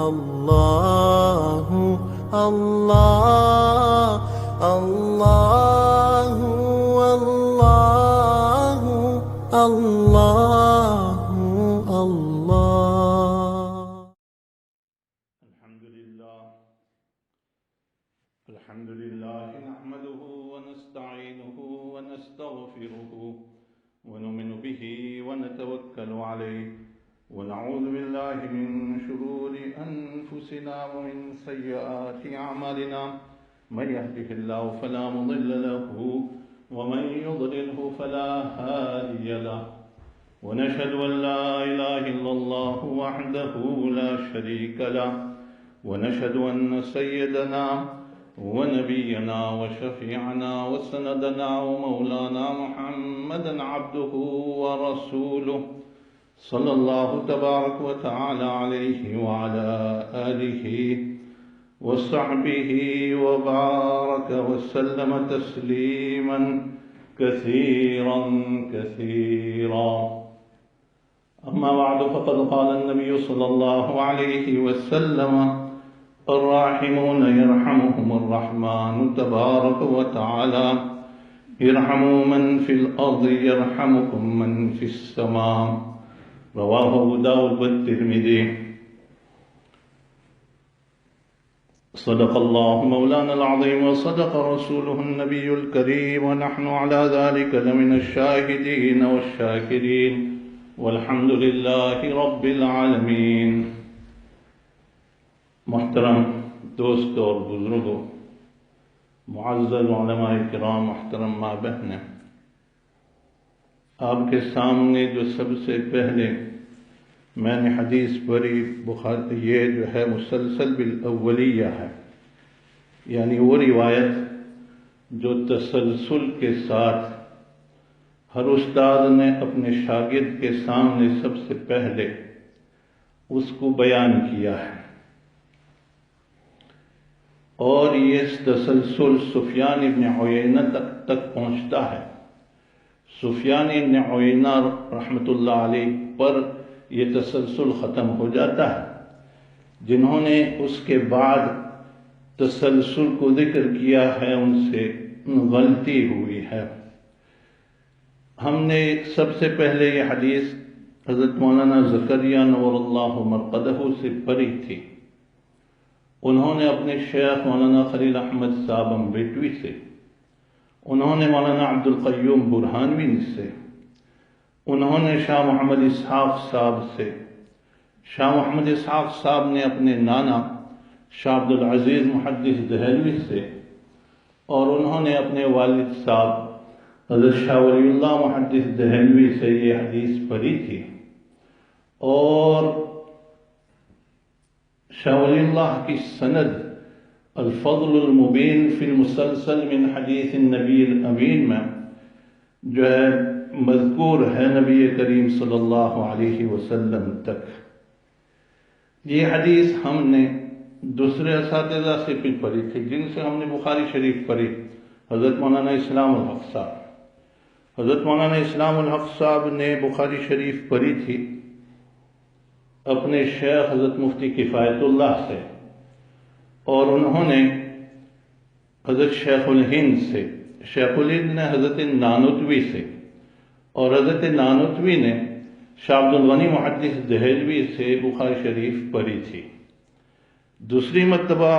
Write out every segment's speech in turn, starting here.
الله الله الله الله الله الله. الحمد لله نحمده ونستعينه ونستغفره ونؤمن به ونتوكل عليه ونعوذ بالله من شرور أنفسنا ومن سيئات أعمالنا من يهده الله فلا مضل له ومن يضلله فلا هادي له ونشهد أن لا إله إلا الله وحده لا شريك له ونشهد أن سيدنا ونبينا وشفيعنا وسندنا ومولانا محمدا عبده ورسوله صلى الله تبارك وتعالى عليه وعلى آله وصحبه وبارك وسلم تسليما كثيرا كثيرا. أما بعد فقد قال النبي صلى الله عليه وسلم الراحمون يرحمهم الرحمن تبارك وتعالى ارحموا من في الأرض يرحمكم من في السماء. رواه أبو داود والترمذي. صدق الله مولانا العظيم وصدق رسوله النبي الكريم ونحن على ذلك لمن الشاهدين والشاكرين والحمد لله رب العالمين. محترم دوست اور بزرگوں، معزز علماء کرام، محترم ماں بہنیں، آپ کے سامنے جو سب سے پہلے میں نے حدیث پڑھی بخاری، یہ جو ہے مسلسل بالاولیہ ہے، یعنی وہ روایت جو تسلسل کے ساتھ ہر استاد نے اپنے شاگرد کے سامنے سب سے پہلے اس کو بیان کیا ہے، اور یہ تسلسل سفیان ابن عیینہ تک پہنچتا ہے. سفیان ابن عیینہ رحمۃ اللہ علیہ پر یہ تسلسل ختم ہو جاتا ہے. جنہوں نے اس کے بعد تسلسل کو ذکر کیا ہے ان سے غلطی ہوئی ہے. ہم نے سب سے پہلے یہ حدیث حضرت مولانا زکریا نور اللہ مرقدہ سے پڑھی تھی. انہوں نے اپنے شیخ مولانا خلیل احمد صاحب امبیٹوی سے، انہوں نے مولانا عبد القیوم برہانوی سے، انہوں نے شاہ محمد اسحاق صاحب سے، شاہ محمد اسحاق صاحب نے اپنے نانا شاہ عبد العزیز محدث دہلوی سے، اور انہوں نے اپنے والد صاحب حضرت شاہ ولی اللہ محدث دہلوی سے یہ حدیث پڑھی تھی. اور شاہ ولی اللہ کی سند الفضل المبین فی المسلسل من حدیث النبی الامین میں جو ہے مذکور ہے نبی کریم صلی اللہ علیہ وسلم تک. یہ حدیث ہم نے دوسرے اساتذہ سے بھی پڑھی تھی، جن سے ہم نے بخاری شریف پڑھی. حضرت مولانا اسلام الحق صاحب، حضرت مولانا اسلام الحق صاحب نے بخاری شریف پڑھی تھی اپنے شیخ حضرت مفتی کفایت اللہ سے، اور انہوں نے حضرت شیخ الہند سے، شیخ الہند نے حضرت نانوتوی سے، اور حضرت نانوتوی نے شاہ عبد الغنی محدث دہلوی سے بخاری شریف پڑھی تھی. دوسری مرتبہ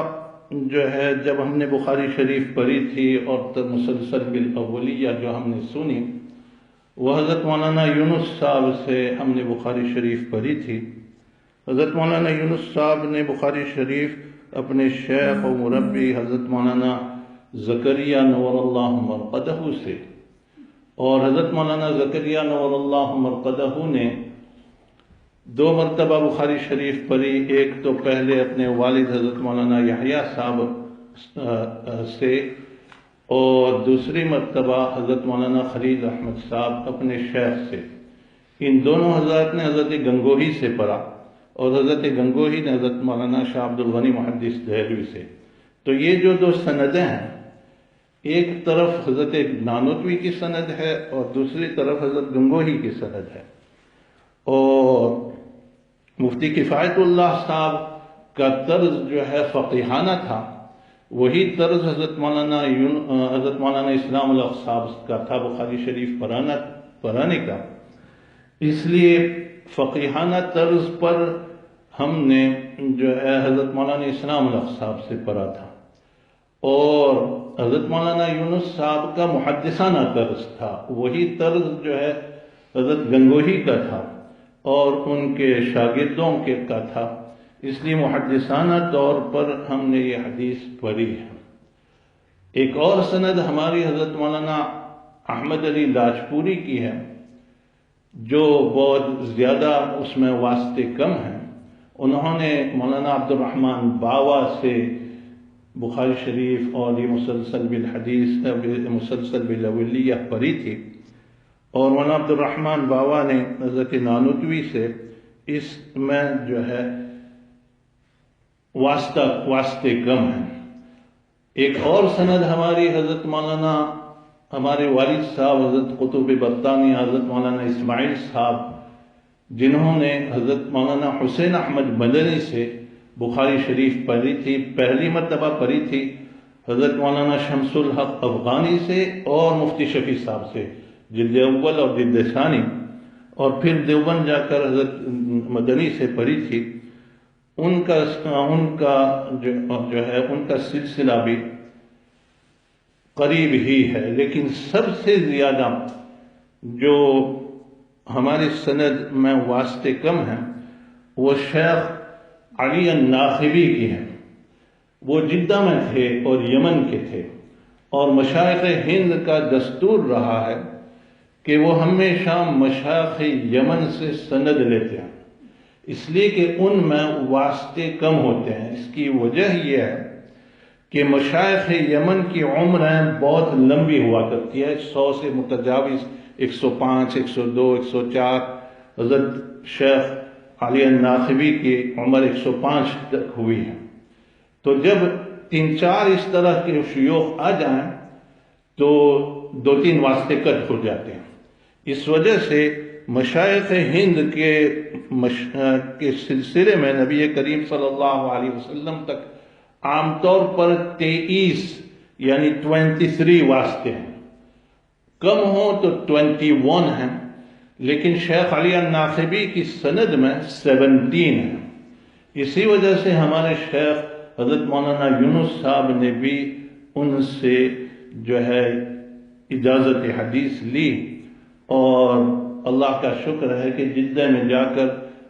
جو ہے جب ہم نے بخاری شریف پڑھی تھی اور مسلسل بالاولیہ جو ہم نے سنی، وہ حضرت مولانا یونس صاحب سے ہم نے بخاری شریف پڑھی تھی. حضرت مولانا یونس صاحب نے بخاری شریف اپنے شیخ و مربی حضرت مولانا زکریا نور اللہ مرقدہ سے، اور حضرت مولانا زکریا نور اللہ مرقدہ نے 2 مرتبہ بخاری شریف پڑھی. ایک تو پہلے اپنے والد حضرت مولانا یحییٰ صاحب سے، اور دوسری مرتبہ حضرت مولانا خلیل احمد صاحب اپنے شیخ سے. ان دونوں حضرات نے حضرت گنگوہی سے پڑھا، اور حضرت گنگوہی نے حضرت مولانا شاہ عبد الغنی محدث دہلوی سے. تو یہ جو 2 سندیں ہیں، ایک طرف حضرت نانوتوی کی سند ہے اور دوسری طرف حضرت گنگوہی کی سند ہے. اور مفتی کفایت اللہ صاحب کا طرز جو ہے فقیحانہ تھا، وہی طرز حضرت مولانا اسلام الحق صاحب کا تھا بخاری شریف پڑھانے کا۔ اس لیے فقیحانہ طرز پر ہم نے جو ہے حضرت مولانا اسلام الحق صاحب سے پڑھا تھا، اور حضرت مولانا یونس صاحب کا محدثانہ طرز تھا، وہی طرز جو ہے حضرت گنگوہی کا تھا اور ان کے شاگردوں کا تھا، اس لیے محدثانہ طور پر ہم نے یہ حدیث پڑھی ہے۔ ایک اور سند ہماری حضرت مولانا احمد علی لاجپوری کی ہے، جو بہت زیادہ اس میں واسطے کم ہیں۔ انہوں نے مولانا عبد الرحمن باوا سے بخاری شریف اور یہ مسلسل بالاولیہ پڑھی تھی، اور مولانا عبد الرحمن باوا نے حضرت نانوتوی سے اس میں جو ہے واسطے کم ہیں۔ ایک اور سند ہماری حضرت مولانا ہمارے والد صاحب حضرت قطب برطانیہ حضرت مولانا اسماعیل صاحب، جنہوں نے حضرت مولانا حسین احمد مدنی سے بخاری شریف پڑھی تھی، پہلی مرتبہ پڑھی تھی حضرت مولانا شمس الحق افغانی سے اور مفتی شفیع صاحب سے، جلد اول اور جلد ثانی، اور پھر دیوبند جا کر حضرت مدنی سے پڑھی تھی۔ ان کا سلسلہ بھی قریب ہی ہے، لیکن سب سے زیادہ جو ہمارے سند میں واسطے کم ہیں وہ شیخ علی الناخبی کی ہیں۔ وہ جدہ میں تھے اور یمن کے تھے، اور مشائخ ہند کا دستور رہا ہے کہ وہ ہمیشہ مشائخ یمن سے سند لیتے ہیں، اس لیے کہ ان میں واسطے کم ہوتے ہیں۔ اس کی وجہ یہ ہے کہ مشائخ یمن کی عمریں بہت لمبی ہوا کرتی ہے، 100 سے متجاوز، 105، 102، 104۔ حضرت شیخ علی الناخبی کی عمر 105 تک ہوئی ہے۔ تو جب 3-4 اس طرح کے شیوخ آ جائیں تو 2-3 واسطے کٹ ہو جاتے ہیں۔ اس وجہ سے مشائخ ہند کے سلسلے میں نبی کریم صلی اللہ علیہ وسلم تک عام طور پر 23 یعنی 23 واسطے ہیں، کم ہوں تو 21 ہیں، لیکن شیخ علی الناخبی کی سند میں 17 ہیں۔ اسی وجہ سے ہمارے شیخ حضرت مولانا یونس صاحب نے بھی ان سے جو ہے اجازت حدیث لی، اور اللہ کا شکر ہے کہ جدہ میں جا کر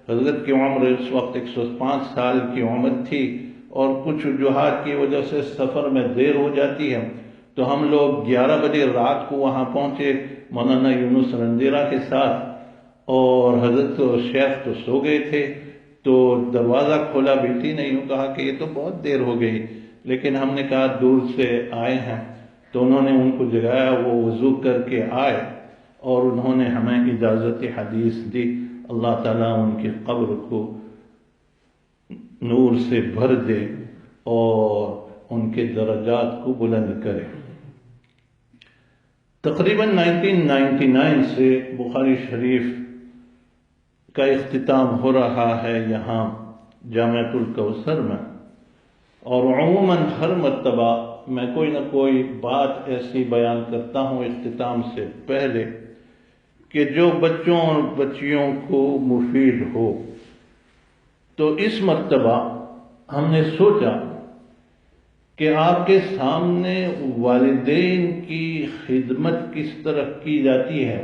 حضرت کی عمر اس وقت 105 سال کی عمر تھی، اور کچھ وجوہات کی وجہ سے سفر میں دیر ہو جاتی ہے، تو ہم لوگ 11 بجے رات کو وہاں پہنچے مولانا یونس رندیرہ کے ساتھ، اور حضرت شیخ تو سو گئے تھے، تو دروازہ کھولا، بیٹی نے یوں کہا کہ یہ تو بہت دیر ہو گئی، لیکن ہم نے کہا دور سے آئے ہیں، تو انہوں نے ان کو جگایا، وہ وضو کر کے آئے اور انہوں نے ہمیں اجازت حدیث دی۔ اللہ تعالیٰ ان کی قبر کو نور سے بھر دے اور ان کے درجات کو بلند کرے۔ تقریباً 1999 سے بخاری شریف کا اختتام ہو رہا ہے یہاں جامعۃ الکوثر میں، اور عموماً ہر مرتبہ میں کوئی نہ کوئی بات ایسی بیان کرتا ہوں اختتام سے پہلے کہ جو بچوں اور بچیوں کو مفید ہو۔ تو اس مرتبہ ہم نے سوچا کہ آپ کے سامنے والدین کی خدمت کس طرح کی جاتی ہے،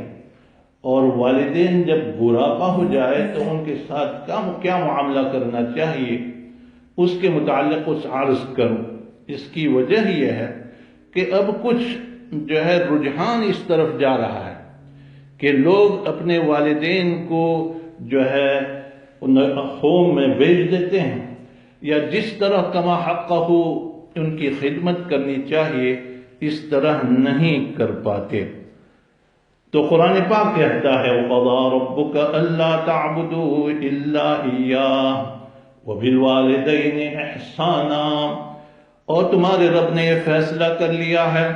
اور والدین جب بڑھاپا ہو جائے تو ان کے ساتھ کیا معاملہ کرنا چاہیے، اس کے متعلق کچھ عرض کروں۔ اس کی وجہ یہ ہے کہ اب کچھ جو ہے رجحان اس طرف جا رہا ہے کہ لوگ اپنے والدین کو جو ہے ہوم میں بھیج دیتے ہیں، یا جس طرح کما حقہ ان کی خدمت کرنی چاہیے اس طرح نہیں کر پاتے۔ تو قرآن پاک کہتا ہے وَقَضَىٰ رَبُّكَ أَلَّا تَعْبُدُوا إِلَّا إِيَّاهُ وَبِالْوَالِدَيْنِ إِحْسَانًا، اور تمہارے رب نے یہ فیصلہ کر لیا ہے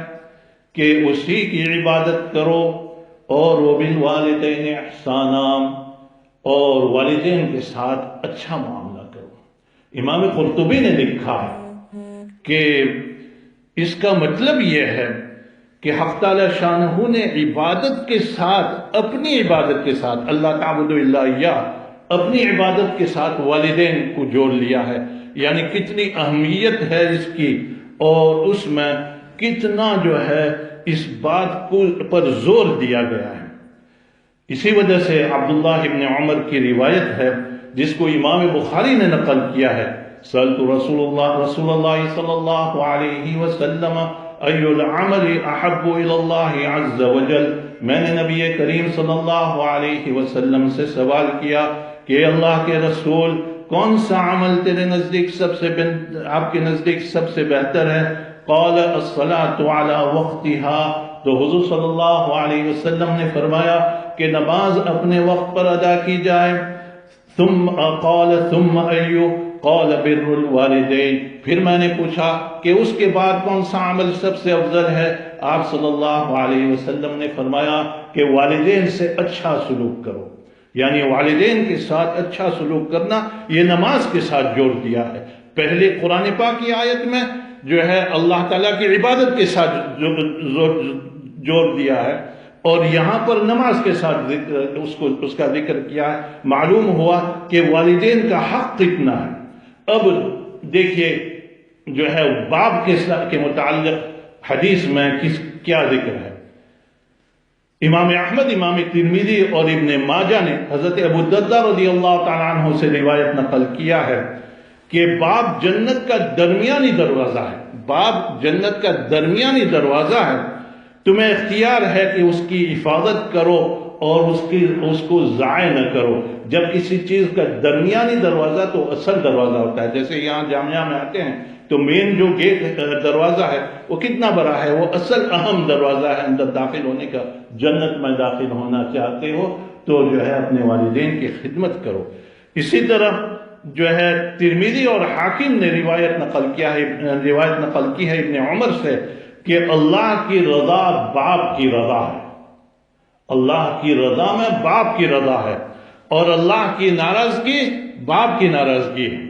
کہ اسی کی عبادت کرو، اور وَبِالْوَالِدَيْنِ إِحْسَانًا، اور والدین کے ساتھ اچھا معاملہ کرو۔ امام قرطبی نے لکھا ہے کہ اس کا مطلب یہ ہے کہ حق تعالی شانہ نے عبادت کے ساتھ، اپنی عبادت کے ساتھ، اللہ تعبد الا ایاہ، اپنی عبادت کے ساتھ والدین کو جوڑ لیا ہے. یعنی کتنی اہمیت ہے اس کی، اور اس میں کتنا جو ہے اس بات پر زور دیا گیا ہے. اسی وجہ سے عبداللہ ابن عمر کی روایت ہے جس کو امام بخاری نے نقل کیا ہے، سألت رسول اللہ صلی اللہ علیہ وسلم ای العمل احب الی اللہ عز وجل، میں نے نبی کریم صلی اللہ علیہ وسلم سے سوال کیا کہ اللہ کے رسول کون سا عمل تیرے نزدیک آپ کے نزدیک سب سے بہتر ہے؟ قال الصلاة علی وقتها، تو حضور صلی اللہ علیہ وسلم نے فرمایا کہ نماز اپنے وقت پر ادا کی جائے. ثم قال ثم ایو، قال بر الوالدین، پھر میں نے پوچھا کہ اس کے بعد کون سا عمل سب سے افضل ہے؟ آپ صلی اللہ علیہ وسلم نے فرمایا کہ والدین سے اچھا سلوک کرو. یعنی والدین کے ساتھ اچھا سلوک کرنا یہ نماز کے ساتھ جوڑ دیا ہے. پہلے قرآن پاک کی آیت میں جو ہے اللہ تعالیٰ کی عبادت کے ساتھ جوڑ دیا ہے، اور یہاں پر نماز کے ساتھ اس کا ذکر کیا ہے. معلوم ہوا کہ والدین کا حق کتنا ہے. اب دیکھیے جو ہے باپ کے متعلق حدیث میں کیا ذکر ہے. امام احمد، امام ترمذی اور ابن ماجہ نے حضرت ابو الدرداء رضی اللہ تعالیٰ عنہ سے روایت نقل کیا ہے کہ باپ جنت کا درمیانی دروازہ ہے. باپ جنت کا درمیانی دروازہ ہے. تمہیں اختیار ہے کہ اس کی حفاظت کرو اور اس کو ضائع نہ کرو. جب کسی چیز کا درمیانی دروازہ تو اصل دروازہ ہوتا ہے. جیسے یہاں جامعہ میں آتے ہیں تو مین جو گیٹ دروازہ ہے وہ کتنا بڑا ہے، وہ اصل اہم دروازہ ہے اندر داخل ہونے کا. جنت میں داخل ہونا چاہتے ہو تو جو ہے اپنے والدین کی خدمت کرو. اسی طرح جو ہے ترمذی اور حاکم نے روایت نقل کی ہے ابن عمر سے کہ اللہ کی رضا باپ کی رضا ہے. اللہ کی رضا میں باپ کی رضا ہے، اور اللہ کی ناراضگی باپ کی ناراضگی ہے.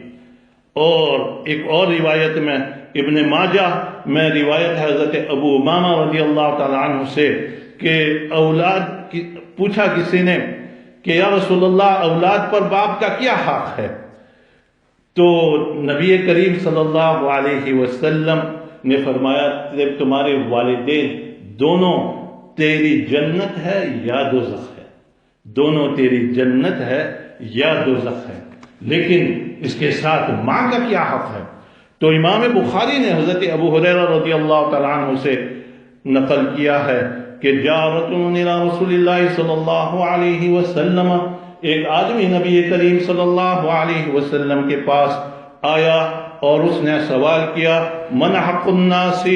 اور ایک اور روایت میں ابن ماجہ میں روایت ہے حضرت ابو امامہ رضی اللہ تعالیٰ عنہ سے کہ پوچھا کسی نے کہ یا رسول اللہ اولاد پر باپ کا کیا حق ہے؟ تو نبی کریم صلی اللہ علیہ وسلم نے فرمایا تمہارے والدین دونوں تیری جنت ہے یا دوزخ ہے. دونوں تیری جنت ہے یا دوزخ ہے. لیکن اس کے ساتھ ماں کا کیا حق ہے؟ تو امام بخاری نے حضرت ابو ہریرہ رضی اللہ تعالیٰ عنہ سے نقل کیا ہے کہ جاء رجل الی رسول اللہ صلی اللہ علیہ وسلم، ایک آدمی نبی کریم صلی اللہ علیہ وسلم کے پاس آیا اور اس نے سوال کیا من حق الناس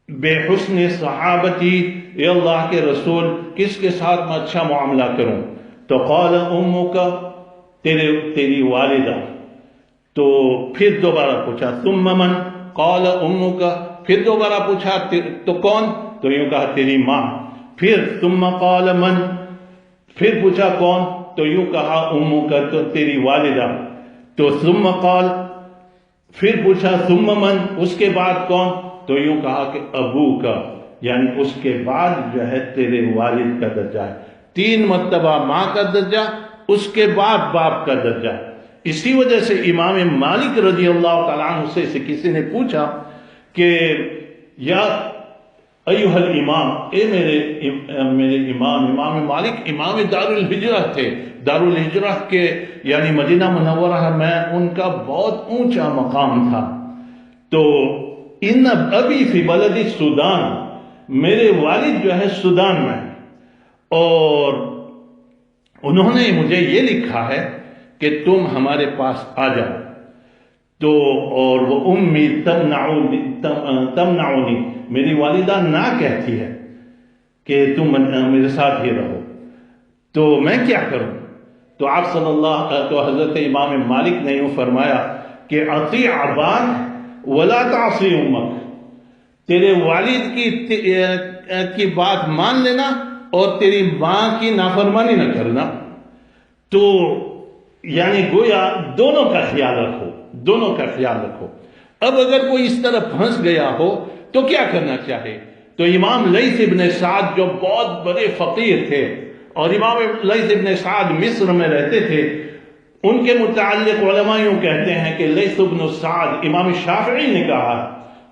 بے حسن صحابتی، اے اللہ کے رسول کس کے ساتھ میں اچھا معاملہ کروں؟ تو قال امک، تیری والدہ. تو پھر دوبارہ پوچھا ثم من؟ قال امک. پھر دوبارہ پوچھا تو کون؟ تو یوں کہا تیری ماں. پھر ثم قال من؟ پھر پوچھا کون؟ تو یوں کہا امک، تو تیری والدہ. تو ثم قال، پھر پوچھا ثم من؟ اس کے بعد کون؟ تو یوں کہا کہ ابو کا، یعنی اس کے بعد جو ہے تیرے والد کا درجہ ہے. 3 مرتبہ ماں کا درجہ، اس کے بعد باپ کا درجہ. اسی وجہ سے امام مالک رضی اللہ تعالیٰ عنہ سے کسی نے پوچھا کہ یا ایھا الامام، اے میرے امام مالک امام دار الہجرہ تھے. دار الہجرہ کے یعنی مدینہ منورہ میں ان کا بہت اونچا مقام تھا. تو ان ابی فی بلد سودان، میرے والد جو ہے سودان میں، اور انہوں نے مجھے یہ لکھا ہے کہ تم ہمارے پاس آ جاؤ. تو اور وہ امی تمنعنی، میری والدہ نہ کہتی ہے کہ تم میرے ساتھ ہی رہو. تو میں کیا کروں؟ تو آپ تو حضرت امام مالک نے یوں فرمایا کہ اطیع اباک ولا تعصی امک، تیرے والد کی بات مان لینا اور تیری ماں کی نافرمانی نہ کرنا. تو یعنی گویا دونوں کا خیال رکھو، دونوں کا خیال رکھو۔ اب اگر کوئی اس طرح پھنس گیا ہو تو کیا کرنا چاہے؟ تو امام لیث ابن سعد جو بہت بڑے فقیر تھے، اور امام لیث ابن سعد مصر میں رہتے تھے، ان کے متعلق علماء یوں کہتے ہیں کہ لیث ابن سعد، امام شافعی نے کہا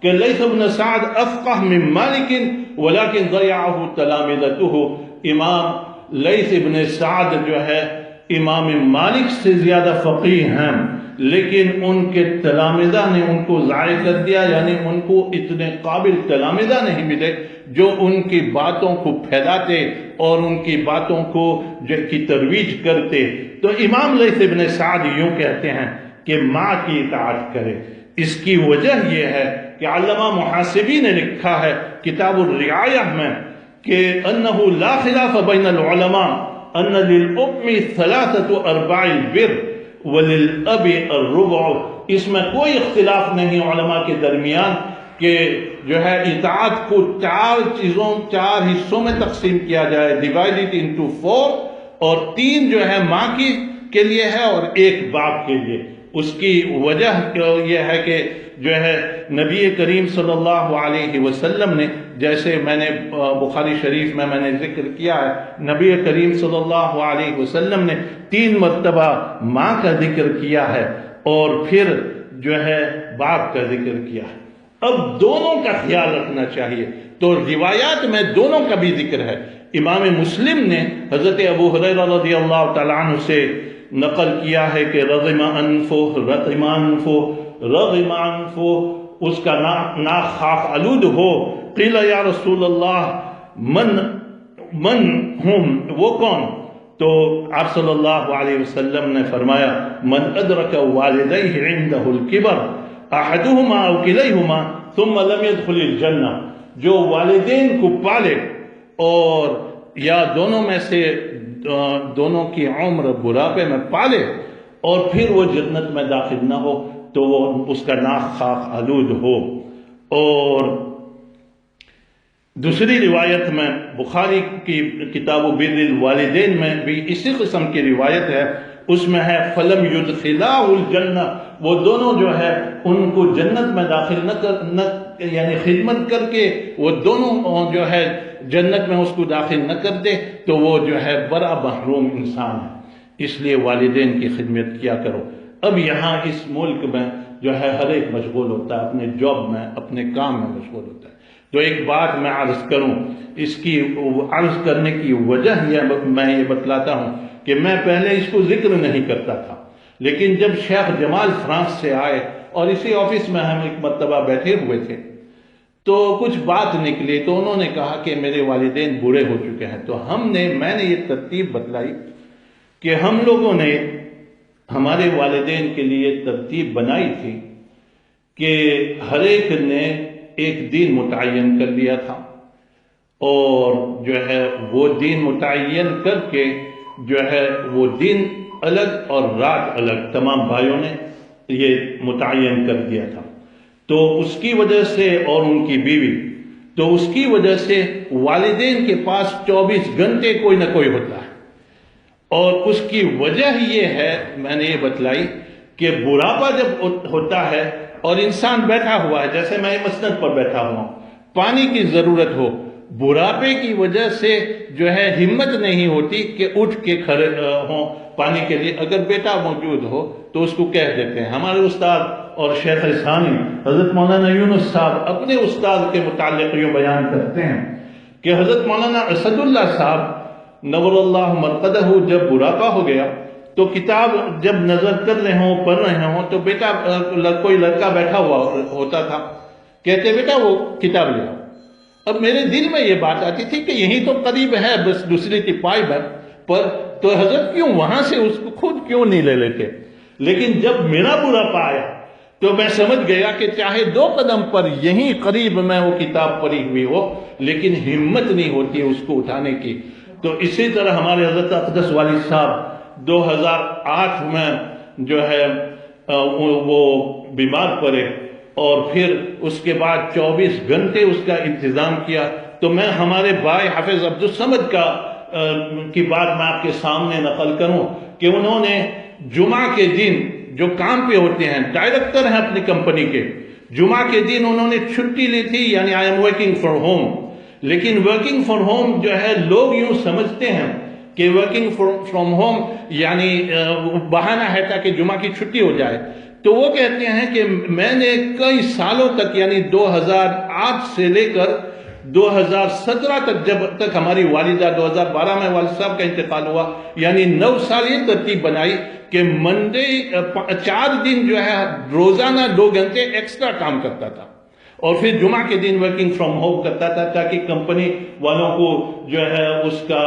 کہ لیث ابن سعد افقہ من مالک ولكن ضيعه تلامذته۔ امام لیث ابن سعد جو ہے امام مالک سے زیادہ فقیہ ہیں، لیکن ان کے تلامذہ نے ان کو ضائع کر دیا، یعنی ان کو اتنے قابل تلامذہ نہیں ملے جو ان کی باتوں کو پھیلاتے اور ان کی باتوں کو کی ترویج کرتے۔ تو امام لیث ابن سعد یوں کہتے ہیں کہ ماں کی اطاعت کرے۔ اس کی وجہ یہ ہے کہ علامہ محاسبی نے لکھا ہے کتاب الرعایہ میں کہ انہ لا خلاف بین العلماء ان للام ثلاثۃ ارباع البر وللاب الربع۔ اس میں کوئی اختلاف نہیں علماء کے درمیان کہ جو ہے اطاعت کو چار حصوں میں تقسیم کیا جائے، divided into 4، اور 3 جو ہے ماں کے لیے ہے اور 1 باپ کے لیے۔ اس کی وجہ یہ ہے کہ جو ہے نبی کریم صلی اللہ علیہ وسلم نے، جیسے میں نے بخاری شریف میں نے ذکر کیا ہے، نبی کریم صلی اللہ علیہ وسلم نے 3 مرتبہ ماں کا ذکر کیا ہے اور پھر جو ہے باپ کا ذکر کیا ہے۔ اب دونوں کا خیال رکھنا چاہیے، تو روایات میں دونوں کا بھی ذکر ہے۔ امام مسلم نے حضرت ابو ہریرہ رضی اللہ تعالیٰ عنہ سے نقل کیا ہے کہ رغم انفو، اس کا ناک خاک آلود ہو۔ قیل یا رسول اللہ من ہم، وہ کون؟ تو آپ صلی اللہ علیہ وسلم نے فرمایا من ادرک والدیہ عندہ الکبر احدہما او کلیہما ثم لم يدخل الجنہ، جو والدین کو پالے اور یا دونوں میں سے دونوں کی عمر بڑھاپے میں پالے اور پھر وہ جنت میں داخل نہ ہو تو وہ اس کا ناک خاک آلود ہو۔ اور دوسری روایت میں بخاری کی کتاب بر الوالدین میں بھی اسی قسم کی روایت ہے، اس میں ہے فلم یدخلاہ الجنہ، وہ دونوں جو ہے ان کو جنت میں داخل نہ یعنی خدمت کر کے وہ دونوں جو ہے جنت میں اس کو داخل نہ کر دے تو وہ جو ہے بڑا محروم انسان ہے۔ اس لیے والدین کی خدمت کیا کرو۔ اب یہاں اس ملک میں جو ہے ہر ایک مشغول ہوتا ہے، اپنے جاب میں، اپنے کام میں مشغول ہوتا ہے۔ تو ایک بات میں عرض کروں، اس کی عرض کرنے کی وجہ میں یہ بتلاتا ہوں کہ میں پہلے اس کو ذکر نہیں کرتا تھا، لیکن جب شیخ جمال فرانس سے آئے اور اسی آفس میں ہم ایک مرتبہ بیٹھے ہوئے تھے تو کچھ بات نکلی، تو انہوں نے کہا کہ میرے والدین بوڑھے ہو چکے ہیں۔ تو میں نے یہ ترتیب بتلائی کہ ہم لوگوں نے ہمارے والدین کے لیے ترتیب بنائی تھی کہ ہر ایک نے ایک دین متعین کر لیا تھا، اور جو ہے وہ دین متعین کر کے جو ہے وہ دن الگ اور رات الگ تمام بھائیوں نے یہ متعین کر دیا تھا۔ تو اس کی وجہ سے، اور ان کی بیوی، تو اس کی وجہ سے والدین کے پاس 24 گھنٹے کوئی نہ کوئی ہوتا ہے، اور اس کی وجہ یہ ہے میں نے یہ بتلائی کہ بڑھاپا جب ہوتا ہے اور انسان بیٹھا ہوا ہے، جیسے میں مسند پر بیٹھا ہوا ہوں، پانی کی ضرورت ہو، بڑھاپے کی وجہ سے جو ہے ہمت نہیں ہوتی کہ اٹھ کے کھڑے ہوں پانی کے لیے۔ اگر بیٹا موجود ہو تو اس کو کہہ دیتے ہیں۔ ہمارے استاد اور شیخ ثانی حضرت مولانا یونس صاحب اپنے استاد کے متعلق یہ بیان کرتے ہیں کہ حضرت مولانا اسد اللہ صاحب نور اللہ مرقدہ جب بڑھاپا ہو گیا تو کتاب جب نظر کر رہے ہوں، پڑھ رہے ہوں، تو بیٹا کوئی لڑکا بیٹھا ہوا ہوتا تھا، کہتے بیٹا وہ کتاب لے آؤ۔ اب میرے دل میں یہ بات آتی تھی کہ یہی تو قریب ہے، بس دوسری ٹپائی پر، تو حضرت کیوں وہاں سے اس کو خود کیوں نہیں لے لیتے؟ لیکن جب میرا بڑھاپا آیا تو میں سمجھ گیا کہ چاہے 2 قدم پر یہیں قریب میں وہ کتاب پڑھی ہوئی ہو، لیکن ہمت نہیں ہوتی اس کو اٹھانے کی۔ تو اسی طرح ہمارے حضرت اقدس والد صاحب 2008 میں جو ہے وہ بیمار پڑے، اور پھر اس کے بعد 24 گھنٹے اس کا انتظام کیا۔ تو میں ہمارے بھائی حافظ عبدالصمد کی بات میں آپ کے سامنے نقل کروں کہ انہوں نے جمعہ کے دن جو کام پہ ہوتے ہیں، ڈائریکٹر ہیں اپنی کمپنی کے، جمعہ کے دن انہوں نے چھٹی لی تھی، یعنی I am working for home. لیکن ورکنگ فار ہوم جو ہے لوگ یوں سمجھتے ہیں کہ ورکنگ فرام ہوم یعنی بہانہ ہے تاکہ جمعہ کی چھٹی ہو جائے. تو وہ کہتے ہیں کہ میں نے کئی سالوں تک، یعنی 2008 سے لے کر 2017 تک، جب تک ہماری والدہ 2012 میں والد صاحب کا انتقال ہوا، یعنی 9 سال یہ ترتیب بنائی کہ منڈے 4 دن جو ہے روزانہ 2 گھنٹے ایکسٹرا کام کرتا تھا، اور پھر جمعہ کے دن ورکنگ فرام ہوم کرتا تھا تاکہ کمپنی والوں کو جو ہے اس کا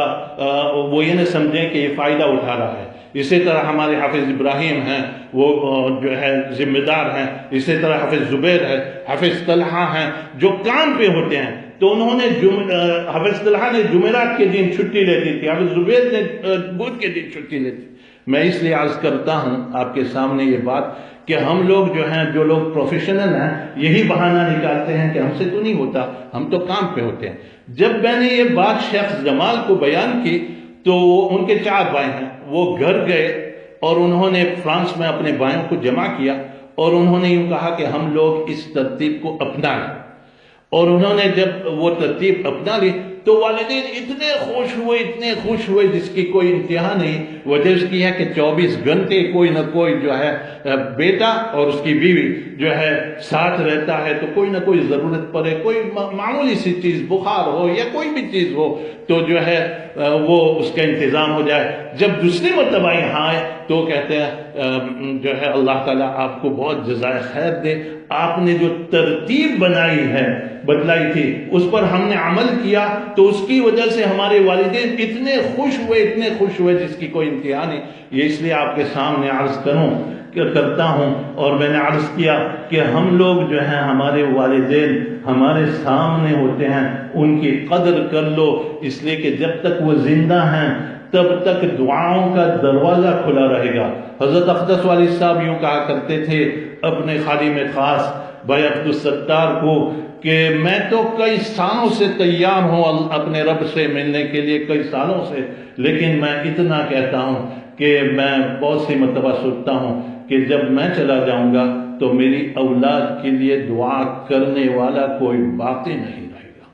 وہ یہ نہ سمجھیں کہ یہ فائدہ اٹھا رہا ہے. اسی طرح ہمارے حافظ ابراہیم ہیں، وہ جو ہے ذمہ دار ہیں. اسی طرح حافظ زبیر ہے، حافظ طلحہ ہیں جو کام پہ ہوتے ہیں. تو انہوں نے حافظ طلحہ نے جمعرات کے دن چھٹی لیتی تھی، حافظ زبیر نے بدھ کے دن چھٹی لیتی. میں اس لیے عرض کرتا ہوں آپ کے سامنے یہ بات کہ ہم لوگ جو ہیں، جو لوگ پروفیشنل ہیں، یہی بہانہ نکالتے ہیں کہ ہم سے تو نہیں ہوتا، ہم تو کام پہ ہوتے ہیں. جب میں نے یہ بات شیخ جمال کو بیان کی تو ان کے 4 بھائی ہیں، وہ گھر گئے اور انہوں نے فرانس میں اپنے بھائیوں کو جمع کیا اور انہوں نے یوں کہا کہ ہم لوگ اس ترتیب کو اپنا لیں. اور انہوں نے جب وہ ترتیب اپنا لی تو والدین اتنے خوش ہوئے جس کی کوئی انتہا نہیں. وجہ اس کی ہے کہ 24 گھنٹے کوئی نہ کوئی جو ہے بیٹا اور اس کی بیوی جو ہے ساتھ رہتا ہے. تو کوئی نہ کوئی ضرورت پڑے، کوئی معمولی سی چیز، بخار ہو یا کوئی بھی چیز ہو، تو جو ہے وہ اس کا انتظام ہو جائے. جب دوسری مرتبہ یہاں آئے تو کہتے ہیں جو ہے اللہ تعالیٰ آپ کو بہت جزائے خیر دے، آپ نے جو ترتیب بنائی ہے، بتلائی تھی، اس پر ہم نے عمل کیا تو اس کی وجہ سے ہمارے والدین اتنے خوش ہوئے جس کی کوئی انتہا نہیں. یہ اس لیے آپ کے سامنے عرض کرتا ہوں. اور میں نے عرض کیا کہ ہم لوگ جو ہیں، ہمارے والدین ہمارے سامنے ہوتے ہیں، ان کی قدر کر لو، اس لیے کہ جب تک وہ زندہ ہیں تب تک دعاؤں کا دروازہ کھلا رہے گا. حضرت اقدس والد صاحب یوں کہا کرتے تھے اپنے خادم خاص بھائی عبدالستار کو کہ میں تو کئی سالوں سے تیار ہوں اپنے رب سے ملنے کے لیے، کئی سالوں سے، لیکن میں اتنا کہتا ہوں کہ میں بہت سی مرتبہ سوچتا ہوں کہ جب میں چلا جاؤں گا تو میری اولاد کے لیے دعا کرنے والا کوئی باقی نہیں رہے گا.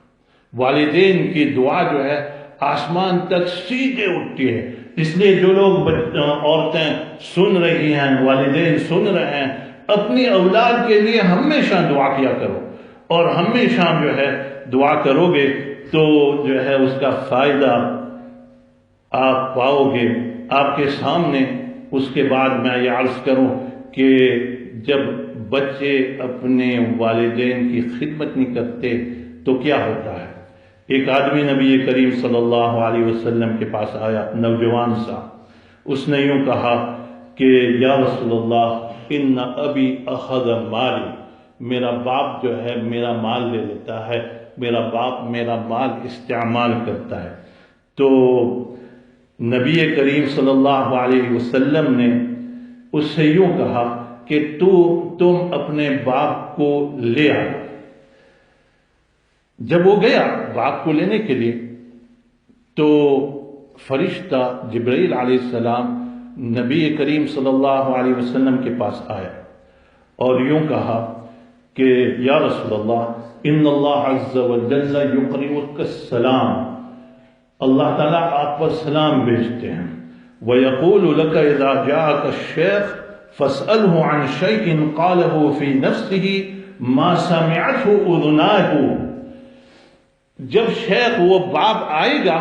والدین کی دعا جو ہے آسمان تک سیدھے اٹھتی ہے. اس لیے جو لوگ عورتیں سن رہی ہیں، والدین سن رہے ہیں، اپنی اولاد کے لیے ہمیشہ دعا کیا کرو، اور ہمیشہ جو ہے دعا کرو گے تو جو ہے اس کا فائدہ آپ پاؤ گے. آپ کے سامنے اس کے بعد میں یہ عرض کروں کہ جب بچے اپنے والدین کی خدمت نہیں کرتے تو کیا ہوتا ہے. ایک آدمی نبی کریم صلی اللہ علیہ وسلم کے پاس آیا، نوجوان سا. اس نے یوں کہا کہ یا رسول اللہ ان ابی اخذ مالی، میرا باپ جو ہے میرا مال لے لیتا ہے، میرا باپ میرا مال استعمال کرتا ہے. تو نبی کریم صلی اللہ علیہ وسلم نے اس سے یوں کہا کہ تم اپنے باپ کو لے آ. جب وہ گیا باپ کو لینے کے لیے تو فرشتہ جبرائیل علیہ السلام نبی کریم صلی اللہ علیہ وسلم کے پاس آیا اور یوں کہا کہ یا رسول اللہ ان اللہ عز وجل یقرئک السلام، اللہ تعالیٰ آپ پر سلام بھیجتے ہیں. وَيَقُولُ لَكَ إِذَا جَاءَكَ الشَّيْخُ فَاسْأَلْهُ عَنْ شَيْءٍ قَالَهُ فِي نَفْسِهِ مَا سَمِعَتْهُ أُذُنَاهُ. جب شیخ وہ باپ آئے گا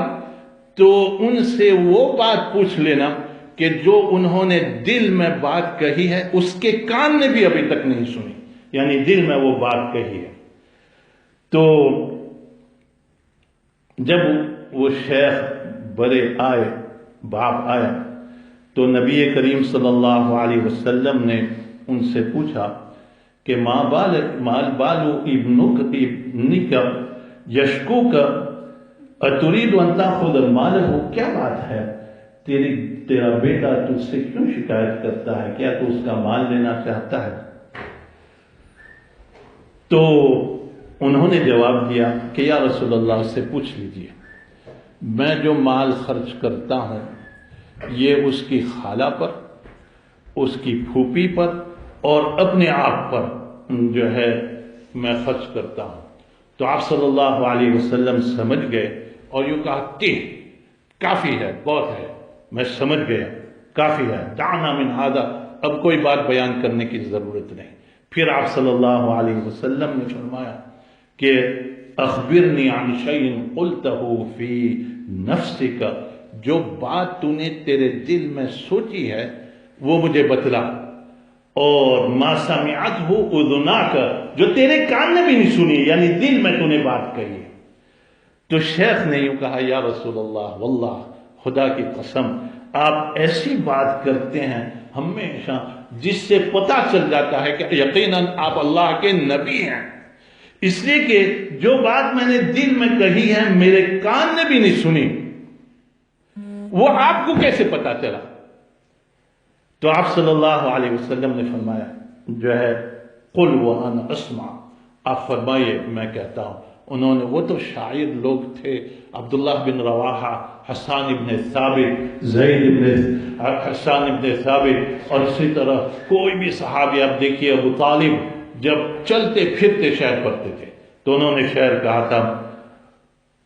تو ان سے وہ بات پوچھ لینا کہ جو انہوں نے دل میں بات کہی ہے اس کے کان نے بھی ابھی تک نہیں سنی، یعنی دل میں وہ بات کہی ہے. تو جب وہ شیخ بڑے آئے، باپ آیا، تو نبی کریم صلی اللہ علیہ وسلم نے ان سے پوچھا کہ مال بالو ابنک یشکوک اترید ان تاخذ مالہ، کیا بات ہے تیرا بیٹا تجھ سے کیوں شکایت کرتا ہے، کیا تو اس کا مال لینا چاہتا ہے؟ تو انہوں نے جواب دیا کہ یا رسول اللہ سے پوچھ لیجئے، میں جو مال خرچ کرتا ہوں یہ اس کی خالہ پر اس کی پھوپھی پر اور اپنے آپ پر جو ہے میں خرچ کرتا ہوں۔ تو آپ صلی اللہ علیہ وسلم سمجھ گئے اور یوں کہا کہ کافی ہے، بہت ہے، میں سمجھ گیا، کافی ہے، دعنا من ھذا، اب کوئی بات بیان کرنے کی ضرورت نہیں۔ پھر آپ صلی اللہ علیہ وسلم نے فرمایا کہ اخبرنی عن شیء قلتہ فی نفسک، جو بات تو نے تیرے دل میں سوچی ہے وہ مجھے بتلا، اور ما سمعتہ اذناک، جو تیرے کان نے بھی نہیں سنی، یعنی دل میں تو نے بات کہی ہے۔ تو شیخ نے یوں کہا یا رسول اللہ واللہ، خدا کی قسم آپ ایسی بات کرتے ہیں ہمیشہ جس سے پتہ چل جاتا ہے کہ یقیناً آپ اللہ کے نبی ہیں، اس لیے کہ جو بات میں نے دل میں کہی ہے میرے کان نے بھی نہیں سنی، وہ آپ کو کیسے پتہ چلا؟ تو آپ صلی اللہ علیہ وسلم نے فرمایا جو ہے قل وانا اسمع، آپ فرمائیے میں کہتا ہوں۔ انہوں نے، وہ تو شاعر لوگ تھے، عبداللہ بن رواحہ، حسان ابن ثابت، زید ابن حسان ابن ثابت، اور اسی طرح کوئی بھی صحابی، آپ دیکھیے ابو طالب جب چلتے پھرتے شعر پڑھتے تھے تو انہوں نے شعر کہا تھا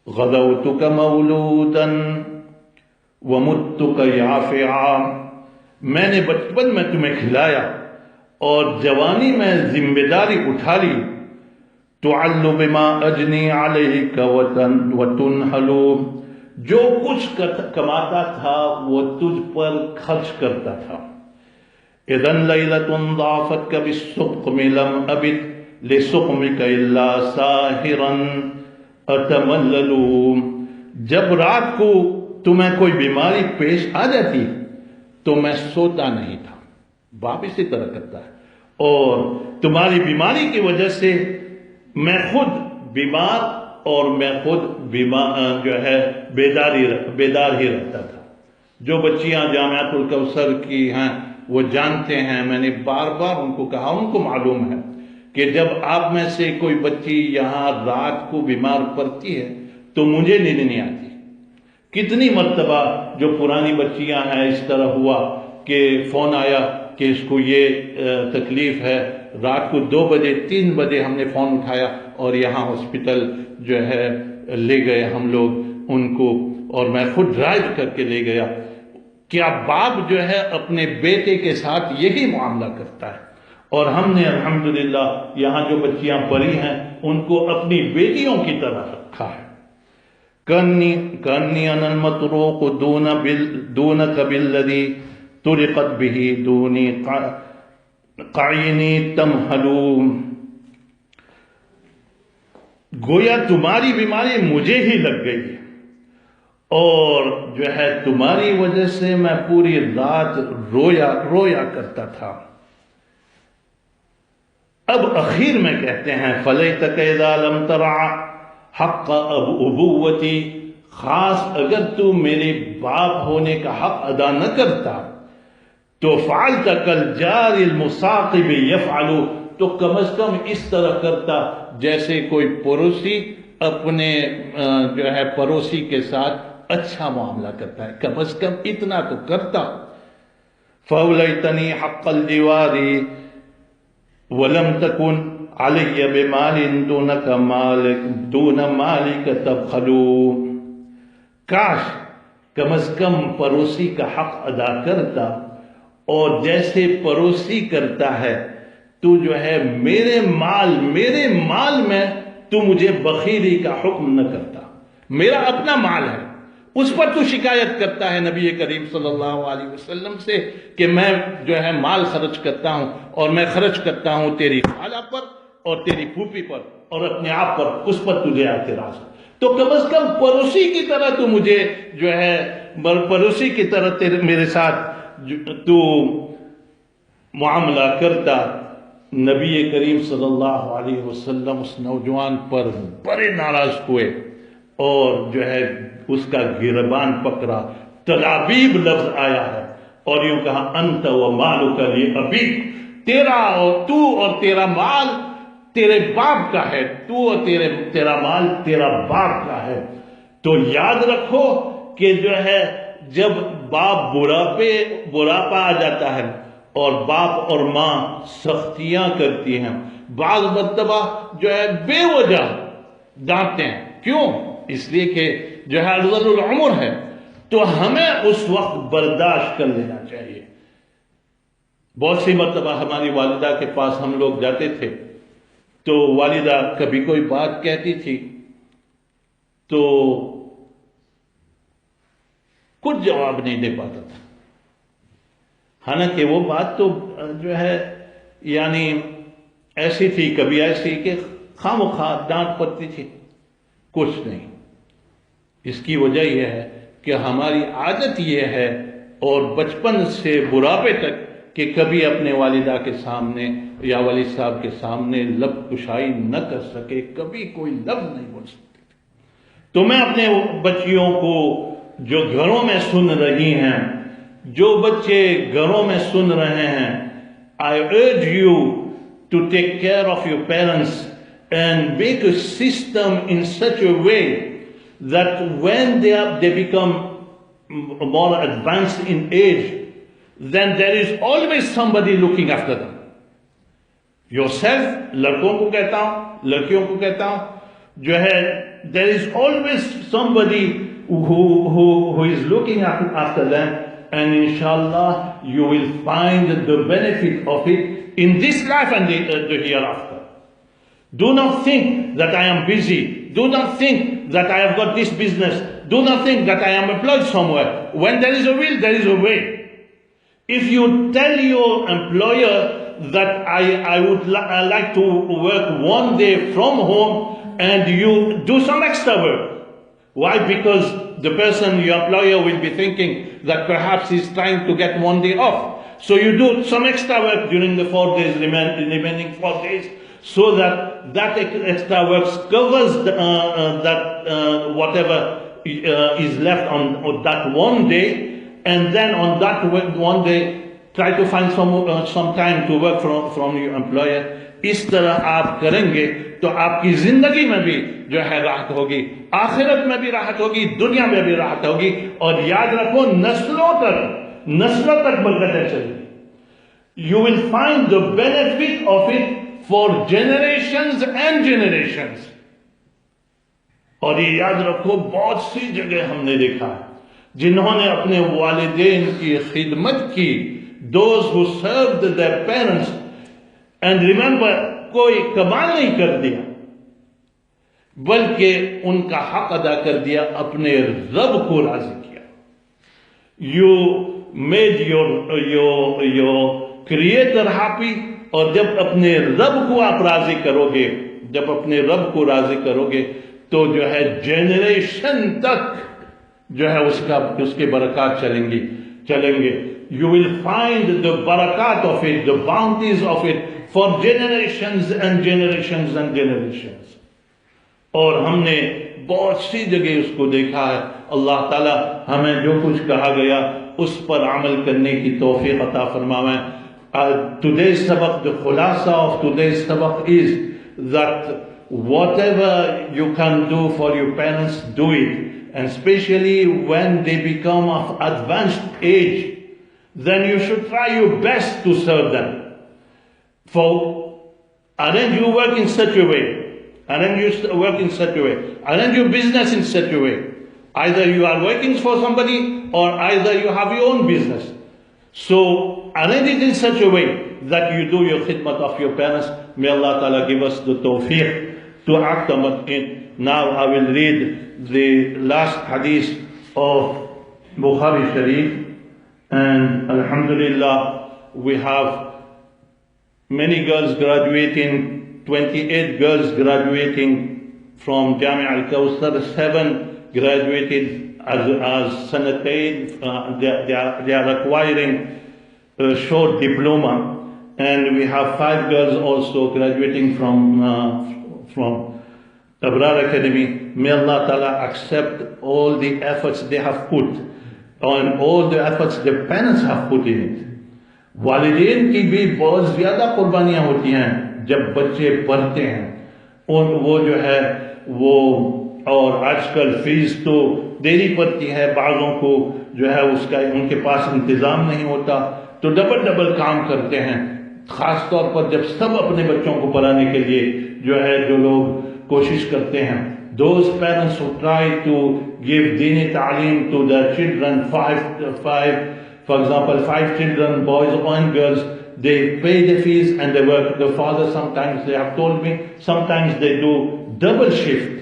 غدوتک مولودا ومتک یافعا، میں نے بچپن میں تمہیں کھلایا اور جوانی میں ذمہ داری اٹھا لی، تعل بما اجنی علیک وتنحل، جو کچھ کماتا تھا وہ تجھ پر خرچ کرتا تھا۔ اذن لیلۃ ضافتک بالسقم لم ابت لسقمک الا ساہرا اتملل، جب رات کو تمہیں کوئی بیماری پیش آ جاتی تو میں سوتا نہیں تھا، باپ اسی طرح کرتا ہے، اور تمہاری بیماری کی وجہ سے میں خود بیمار اور میں خود جو ہے بیدار ہی رہتا تھا۔ جو بچیاں جامعۃ الکوثر کی ہیں وہ جانتے ہیں، میں نے بار بار ان کو کہا، ان کو معلوم ہے کہ جب آپ میں سے کوئی بچی یہاں رات کو بیمار پڑتی ہے تو مجھے نیند نہیں آتی۔ کتنی مرتبہ جو پرانی بچیاں ہیں اس طرح ہوا کہ فون آیا کہ اس کو یہ تکلیف ہے، رات کو 2 بجے 3 بجے ہم نے فون اٹھایا اور یہاں ہاسپٹل جو ہے لے گئے ہم لوگ ان کو، اور میں خود ڈرائیو کر کے لے گیا۔ کیا باپ جو ہے اپنے بیٹے کے ساتھ یہی معاملہ کرتا ہے، اور ہم نے الحمدللہ یہاں جو بچیاں پڑھی ہیں ان کو اپنی بیٹیوں کی طرح رکھا ہے۔ کانی انا المطروق دونک بالذی طرقت به دونی قعینی تمحلو، گویا تمہاری بیماری مجھے ہی لگ گئی ہے اور جو ہے تمہاری وجہ سے میں پوری رات رویا کرتا تھا۔ اب اخیر میں کہتے ہیں فلیتک اذا لم ترع حق ابوتی، خاص اگر تو میرے باپ ہونے کا حق ادا نہ کرتا تو فعلت کالجار المصاقب یفعل، تو کم از کم اس طرح کرتا جیسے کوئی پڑوسی اپنے جو ہے پڑوسی کے ساتھ اچھا معاملہ کرتا ہے، کم از کم اتنا تو کرتا۔ فَأَوْلَيْتَنِي حَقَّ الْجِوَارِ وَلَمْ تَكُنْ عَلَيَّ بِمَالٍ دُونَ مَالِكَ تَبْخَلُ، کاش کم از کم پڑوسی کا حق ادا کرتا، اور جیسے پڑوسی کرتا ہے تو جو ہے میرے مال میں تو مجھے بخیلی کا حکم نہ کرتا، میرا اپنا مال ہے اس پر تو شکایت کرتا ہے نبی کریم صلی اللہ علیہ وسلم سے کہ میں جو ہے مال خرچ کرتا ہوں، اور میں خرچ کرتا ہوں تیری خالہ پر اور تیری پھوپھی پر اور اپنے آپ پر، اس پر تجھے اعتراض ہے، تو کم از کم پڑوسی کی طرح تو مجھے جو ہے پڑوسی کی طرح میرے ساتھ تو معاملہ کرتا۔ نبی کریم صلی اللہ علیہ وسلم اس نوجوان پر بڑے ناراض ہوئے اور جو ہے اس کا گریبان پکڑا، تلابیب لفظ آیا ہے، اور یوں کہا انت و مالک لابیک، تیرا اور تو اور تیرا مال تیرے باپ کا ہے، تو اور تیرا مال تیرا باپ کا ہے۔ تو یاد رکھو کہ جو ہے جب باپ بڑھاپا آ جاتا ہے اور باپ اور ماں سختیاں کرتی ہیں، بعض مرتبہ جو ہے بے وجہ ڈانٹتے ہیں، کیوں؟ اس لیے کہ جو ہے ارذل العمر ہے، تو ہمیں اس وقت برداشت کر لینا چاہیے۔ بہت سی مرتبہ ہماری والدہ کے پاس ہم لوگ جاتے تھے تو والدہ کبھی کوئی بات کہتی تھی تو کچھ جواب نہیں دے پاتا تھا، حالانکہ وہ بات تو جو ہے یعنی ایسی تھی، کبھی ایسی کہ خواہ مخواہ ڈانٹ پڑتی تھی، کچھ نہیں۔ اس کی وجہ یہ ہے کہ ہماری عادت یہ ہے، اور بچپن سے بڑھاپے تک، کہ کبھی اپنے والدہ کے سامنے یا والد صاحب کے سامنے لب کشائی نہ کر سکے، کبھی کوئی لفظ نہیں بول سکتے۔ تو میں اپنے بچیوں کو جو گھروں میں سن رہی ہیں، جو بچے گھروں میں سن رہے ہیں، I urge you to take care of your parents and make a system in such a way that when they become more advanced in age, then there is always somebody looking after them. Yourself, لڑکوں کو کہتا ہوں، لڑکیوں کو کہتا ہوں، جو ہے there is always somebody who is looking after them, and inshallah you will find the benefit of it in this life and the hereafter. Do not think that I am busy. Do not think that I have got this business. Do not think that I am employed somewhere. When there is a will, there is a way. If you tell your employer that I would like to work one day from home, and you do some extra work. Why? Because the person, your employer, will be thinking that perhaps he's trying to get one day off. So you do some extra work during the 4 days, remaining 4 days, so that extra work covers whatever is left on that one day. And then on that one day, try to find some time to work from your employer. اس طرح آپ کریں گے تو آپ کی زندگی میں بھی جو ہے راحت ہوگی، آخرت میں بھی راحت ہوگی، دنیا میں بھی راحت ہوگی، اور یاد رکھو نسلوں تک برکتیں چلیں گی۔ You will find the benefit of it for generations and generations۔ اور یہ یاد رکھو، بہت سی جگہ ہم نے دیکھا ہے جنہوں نے اپنے والدین کی خدمت کی، those who served their parents، and remember، کوئی کمال نہیں کر دیا بلکہ ان کا حق ادا کر دیا، اپنے رب کو راضی کیا۔ You made your creator happy، اور جب اپنے رب کو آپ راضی کرو گے، جب اپنے رب کو راضی کرو گے تو جو ہے جنریشن تک جو ہے اس کے برکات چلیں گے۔ You will find the barakat of it, the bounties of it for generations and generations and generations۔ اور ہم نے بہت سی جگہ اس کو دیکھا ہے۔ اللہ تعالی ہمیں جو کچھ کہا گیا اس پر عمل کرنے کی توفیق عطا فرمائے۔ Today's sabaq, the khulasa of today's sabaq is that whatever you can do for your parents, do it. And especially when they become of advanced age, then you should try your best to serve them. Arrange your work in such a way, arrange your business in such a way. Either you are working for somebody or either you have your own business. So arrange it in such a way that you do your khidmat of your parents. May Allah Ta'ala give us the tawfiq to act on it. Now I will read the last hadith of Bukhari Sharif. And Alhamdulillah, we have many girls graduating, 28 girls graduating from Jami' Al-Kawthar, 7 graduated as Sanatain. They are acquiring a short diploma. And we have 5 girls also graduating from Abrar Academy. May Allah Ta'ala accept all the efforts they have put, and all the efforts the parents have put in it. والدین کی بھی بہت زیادہ قربانیاں ہوتی ہیں جب بچے پڑھتے ہیں، اور وہ جو ہے وہ، اور آج کل فیس تو دینی پڑتی ہے، بعضوں کو جو ہے اس کا ان کے پاس انتظام نہیں ہوتا، تو ڈبل کام کرتے ہیں، خاص طور پر جب سب اپنے بچوں کو پڑھانے کے لیے جو لوگ کوشش کرتے ہیں. Those parents who try to give dini ta'aleem to their children, for example, 5 children, boys and girls, they pay the fees and they work. The father sometimes, they have told me, sometimes they do double shift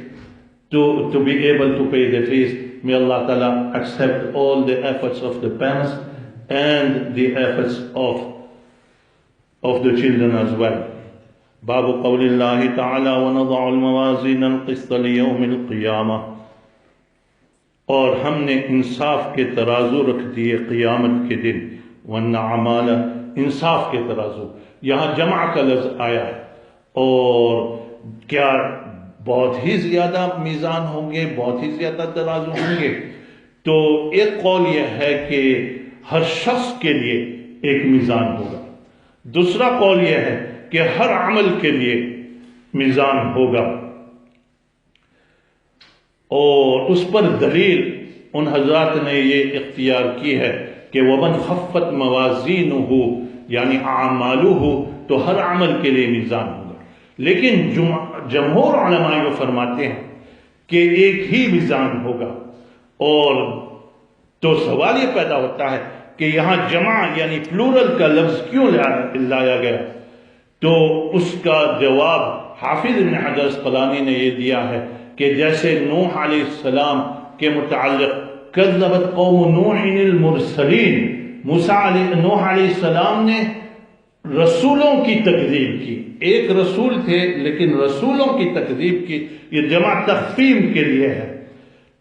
to be able to pay the fees. May Allah Ta'ala accept all the efforts of the parents and the efforts of the children as well. باب قول اللہ تعالی ونضع الموازین القسط لیوم القیامہ، اور ہم نے انصاف کے ترازو رکھ دیے قیامت کے دن. والنعمال، انصاف کے ترازو، یہاں جمع کا لفظ آیا ہے، اور کیا بہت ہی زیادہ میزان ہوں گے، بہت ہی زیادہ ترازو ہوں گے؟ تو ایک قول یہ ہے کہ ہر شخص کے لیے ایک میزان ہوگا. دوسرا قول یہ ہے کہ ہر عمل کے لیے میزان ہوگا، اور اس پر دلیل ان حضرات نے یہ اختیار کی ہے کہ وَمَنْ خَفَّتْ مَوَازِينُهُ یعنی اعمالہ، تو ہر عمل کے لیے میزان ہوگا. لیکن جمہور علماء یہ فرماتے ہیں کہ ایک ہی میزان ہوگا. اور تو سوال یہ پیدا ہوتا ہے کہ یہاں جمع یعنی پلورل کا لفظ کیوں لایا گیا؟ تو اس کا جواب حافظ ابن حجر اسقلانی نے یہ دیا ہے کہ جیسے نوح علیہ السلام کے متعلق کذبت قوم نوح المرسلین، نوح علیہ السلام نے رسولوں کی تکذیب کی. ایک رسول تھے لیکن رسولوں کی تکذیب کی. یہ جمع تخفیم کے لیے ہے.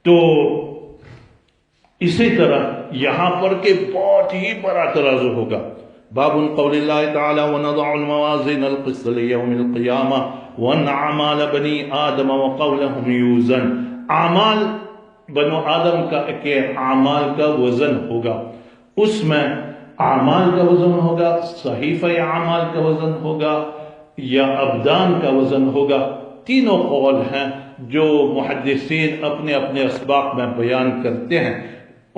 تو اسی طرح یہاں پر کہ بہت ہی بڑا ترازو ہوگا. باب قول اللہ تعالی ونضع الموازین القسط لیوم القیامہ وان اعمال بنی آدم وقولهم یوزن، اعمال بنو آدم کا کہ اعمال کا وزن ہوگا. اس میں اعمال کا وزن ہوگا، صحیفہ اعمال کا وزن ہوگا، یا ابدان کا وزن ہوگا. تینوں قول ہیں جو محدثین اپنے اپنے اسباق میں بیان کرتے ہیں،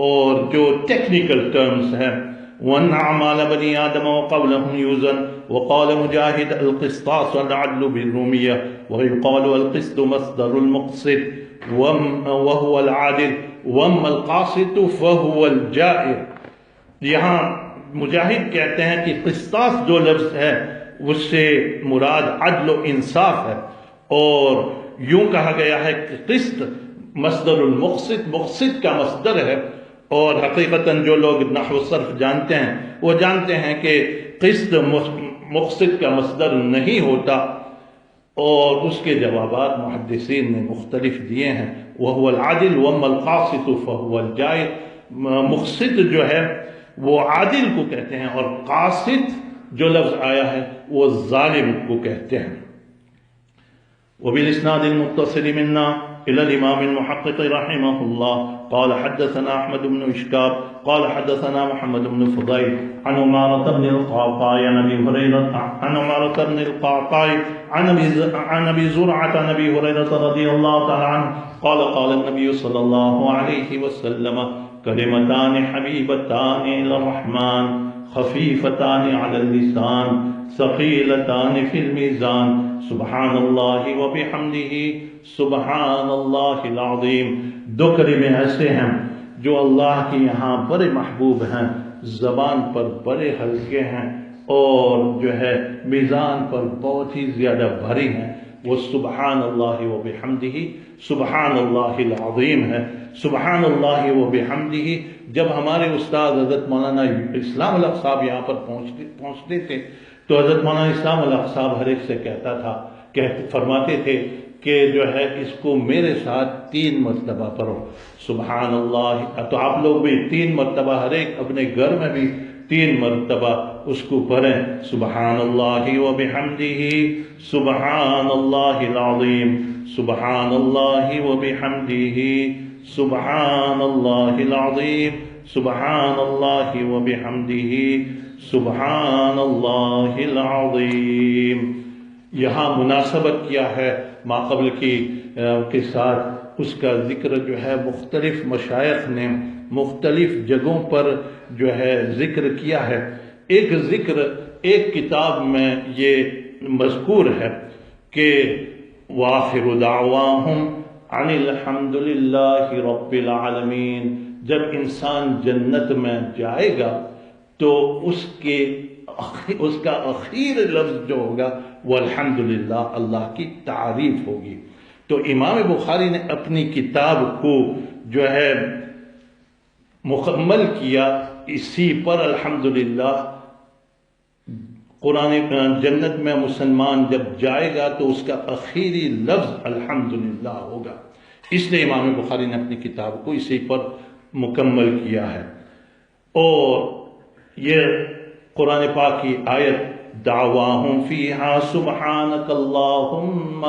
اور جو ٹیکنیکل ٹرمز ہیں. وَأَنَّ أَعْمَالَ بَنِي آدَمَ وَقَوْلَهُمْ يُوزَنُ وَقَالَ مُجَاهِدْ الْقِسْطَاسُ الْعَدْلُ بِالرُّومِيَّةِ وَيُقَالُ الْقِسْطُ مَصْدَرُ الْمُقْسِطِ وَهُوَ الْعَادِلُ وَأَمَّا الْقَاسِطُ فَهُوَ الْجَائِرُ. یہاں مجاہد کہتے ہیں کہ قسطاس جو لفظ ہے اس سے مراد عدل و انصاف ہے، اور یوں کہا گیا ہے کہ قسط مصدر المقسط، مقسط کا مصدر ہے. اور حقیقتاً جو لوگ نحو صرف جانتے ہیں وہ جانتے ہیں کہ قسط مقسط کا مصدر نہیں ہوتا، اور اس کے جوابات محدثین نے مختلف دیے ہیں. وَهُوَ الْعَادِلُ وَأَمَّا الْقَاسِطُ فَهُوَ الْجَائِرُ. مقسط جو ہے وہ عادل کو کہتے ہیں، اور قاسط جو لفظ آیا ہے وہ ظالم کو کہتے ہیں. وبالاسناد المتصل منا الى الامام المحقق رحمه الله قال حدثنا احمد بن اشكاب قال حدثنا محمد بن فضيل عن عمارة بن القعقاع عن ابي هريرة عن ابي زرعة عن ابي هريرة رضي الله تعالى عنه قال النبي صلى الله عليه وسلم كلمتان حبيبتان الى الرحمن خفيفتان على اللسان ثقيلتان في الميزان سبحان اللہ وبحمدہ سبحان اللہ العظیم. دو کلمے ایسے ہیں جو اللہ کے یہاں بڑے محبوب ہیں، زبان پر بڑے ہلکے ہیں، اور جو ہے میزان پر بہت ہی زیادہ بھاری ہیں. وہ سبحان اللہ وبحمدہ سبحان اللہ العظیم ہے. سبحان اللہ وبحمدہ جب ہمارے استاد حضرت مولانا اسلام الحق صاحب یہاں پر پہنچتے تھے تو حضرت مولانا اسلام الحق صاحب ہر ایک سے کہتا تھا، فرماتے تھے کہ جو ہے اس کو میرے ساتھ 3 مرتبہ پڑھو سبحان اللہ. تو آپ لوگ بھی 3 مرتبہ ہر ایک اپنے گھر میں بھی 3 مرتبہ اس کو پڑھیں. سبحان اللہ وبحمدہ سبحان اللہ العظیم سبحان اللہ وبحمدہ سبحان اللہ العظیم سبحان اللہ وبحمدہ سبحان اللہ العظیم. یہاں مناسبت کیا ہے ماقبل کے ساتھ، اس کا ذکر جو ہے مختلف مشائخ نے مختلف جگہوں پر جو ہے ذکر کیا ہے ایک ذکر ایک کتاب میں یہ مذکور ہے کہ وآخر دعواہم عن الحمد للہ رب العالمین، جب انسان جنت میں جائے گا تو اس کا اخیر لفظ جو ہوگا وہ الحمدللہ، اللہ کی تعریف ہوگی۔ تو امام بخاری نے اپنی کتاب کو جو ہے مکمل کیا اسی پر الحمدللہ۔ قرآن جنت میں مسلمان جب جائے گا تو اس کا اخیری لفظ الحمدللہ ہوگا، اس لیے امام بخاری نے اپنی کتاب کو اسی پر مکمل کیا ہے۔ اور یہ قرآن پاک کی آیت دعواہم فیہا سبحانک اللہم،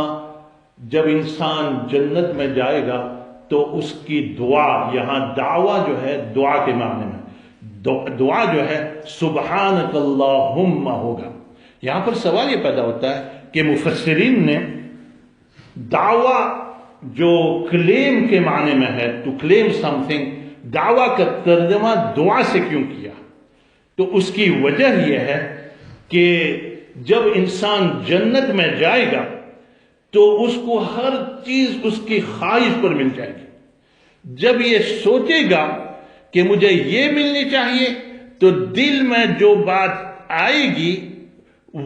جب انسان جنت میں جائے گا تو اس کی دعا، یہاں دعویٰ جو ہے دعا کے معنی میں، دعا جو ہے سبحانک اللہم ہوگا۔ یہاں پر سوال یہ پیدا ہوتا ہے کہ مفسرین نے دعویٰ جو کلیم کے معنی میں ہے، ٹو کلیم سم تھنگ، دعویٰ کا ترجمہ دعا سے کیوں کیا؟ تو اس کی وجہ یہ ہے کہ جب انسان جنت میں جائے گا تو اس کو ہر چیز اس کی خواہش پر مل جائے گی۔ جب یہ سوچے گا کہ مجھے یہ ملنی چاہیے تو دل میں جو بات آئے گی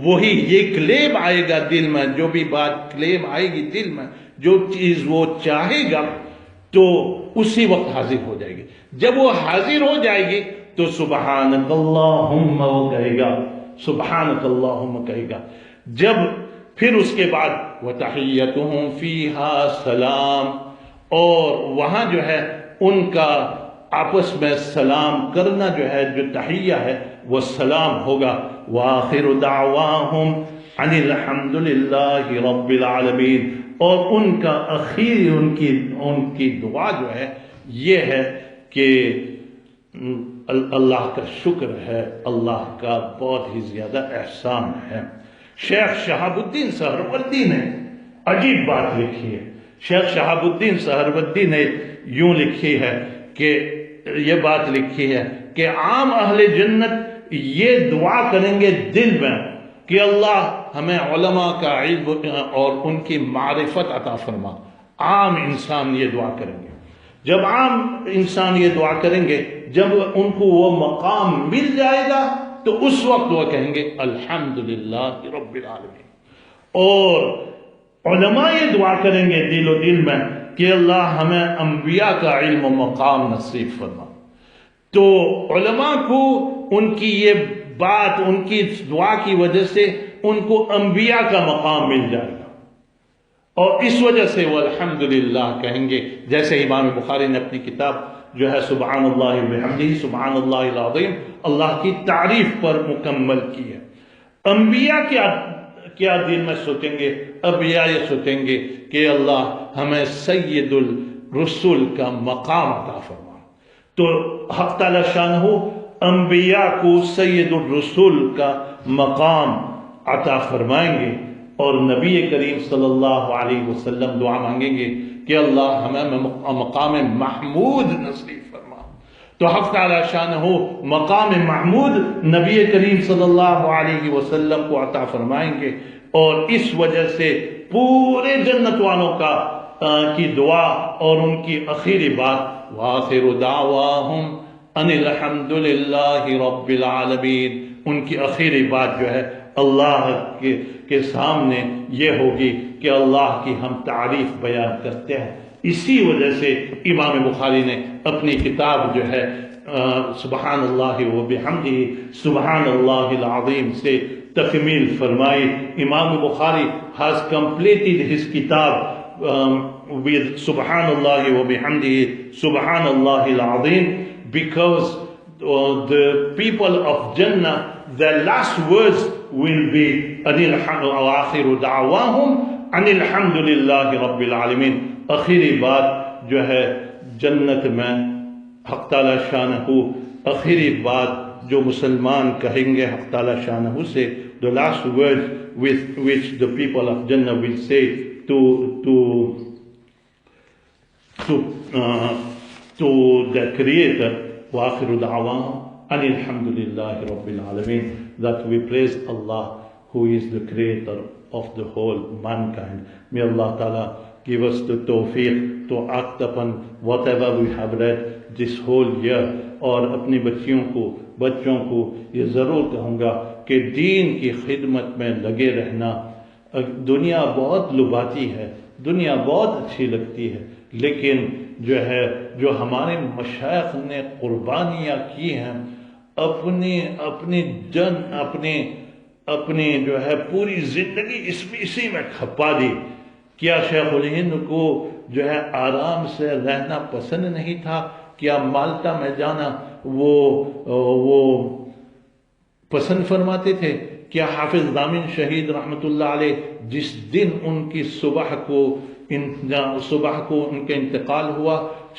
وہی یہ کلیم آئے گا دل میں، جو بھی بات کلیم آئے گی دل میں، جو چیز وہ چاہے گا تو اسی وقت حاضر ہو جائے گی۔ جب وہ حاضر ہو جائے گی تو سبحانک اللہم وہ کہے گا، سبحانک اللہم کہے گا۔ جب پھر اس کے بعد وَتَحِيَّتُهُمْ فِيهَا سلام، اور وہاں جو ہے ان کا آپس میں سلام کرنا جو ہے، جو تحیہ ہے وہ سلام ہوگا۔ وَآخِرُ دَعْوَاهُمْ عَنِ الْحَمْدُ لِلَّهِ رَبِّ الْعَالَمِينَ، اور ان کا اخیر ان کی دعا جو ہے یہ ہے کہ اللہ کا شکر ہے، اللہ کا بہت ہی زیادہ احسان ہے۔ شیخ شہاب الدین سہروردی نے عجیب بات لکھی ہے۔ شیخ شہاب الدین سہروردی نے یوں لکھی ہے کہ یہ بات لکھی ہے کہ عام اہل جنت یہ دعا کریں گے دل میں کہ اللہ ہمیں علماء کا علم اور ان کی معرفت عطا فرما۔ عام انسان یہ دعا کریں گے۔ جب عام انسان یہ دعا کریں گے، جب ان کو وہ مقام مل جائے گا تو اس وقت وہ کہیں گے الحمدللہ رب العالمین۔ اور علماء یہ دعا کریں گے دل و دل میں کہ اللہ ہمیں انبیاء کا علم و مقام نصیب فرما۔ تو علماء کو ان کی یہ بات، ان کی دعا کی وجہ سے ان کو انبیاء کا مقام مل جائے گا، اور اس وجہ سے وہ الحمدللہ کہیں گے۔ جیسے امام بخاری نے اپنی کتاب جو ہے سبحان اللہ بحمدہ سبحان اللہ العظیم، اللہ کی تعریف پر مکمل کی ہے۔ انبیاء کیا دل میں سوچیں گے؟ انبیاء یہ سوچیں گے کہ اللہ ہمیں سید الرسول کا مقام عطا فرما۔ تو حق تعالی شانہ انبیاء کو سید الرسول کا مقام عطا فرمائیں گے، اور نبی کریم صلی اللہ علیہ وسلم دعا مانگیں گے کہ اللہ ہمیں مقام محمود نصیب فرما۔ تو حق تعالی شانہ مقام محمود نبی کریم صلی اللہ علیہ وسلم کو عطا فرمائیں گے، اور اس وجہ سے پورے جنت والوں کی دعا اور ان کی اخیری بات وآخر دعواہم ان الحمد للہ رب العالمین، ان کی اخیری بات جو ہے اللہ کے سامنے یہ ہوگی کہ اللہ کی ہم تعریف بیان کرتے ہیں۔ اسی وجہ سے امام بخاری نے اپنی کتاب جو ہے سبحان اللہ و بحمدہ سبحان اللہ العظیم سے تکمیل فرمائی۔ امام بخاری has completed his kitab with سبحان اللہ و بحمدہ سبحان اللہ العظیم because the people of Jannah, their last words will be وآخر دعواہم ان الحمد للہ رب العالمین۔ اخیری بات جو ہے جنت میں حق تعالی شانہ اخیری بات جو مسلمان کہیں گے حق تعالی شانہ سے، the last words with which the people of Jannah will say to the Creator وآخر دعواہم and alhamdulillah Rabbil Alameen, that we praise Allah who is the creator of the whole mankind. May Allah Ta'ala give us the tawfiq to act upon whatever we have read this whole year. اور اپنی بچوں کو یہ ضرور کہوں گا کہ دین کی خدمت میں لگے رہنا. دنیا بہت لبھاتی ہے، دنیا بہت اچھی لگتی ہے، لیکن جو ہمارے مشائخ نے قربانیاں کی ہیں، اپنی جن اپنی پوری زندگی اسی میں کھپا دی. کیا شیخ الہند کو آرام سے رہنا پسند نہیں تھا؟ کیا مالٹا میں جانا وہ پسند فرماتے تھے؟ کیا حافظ دامن شہید رحمت اللہ علیہ جس دن ان کی صبح کو ان کا انتقال ہوا،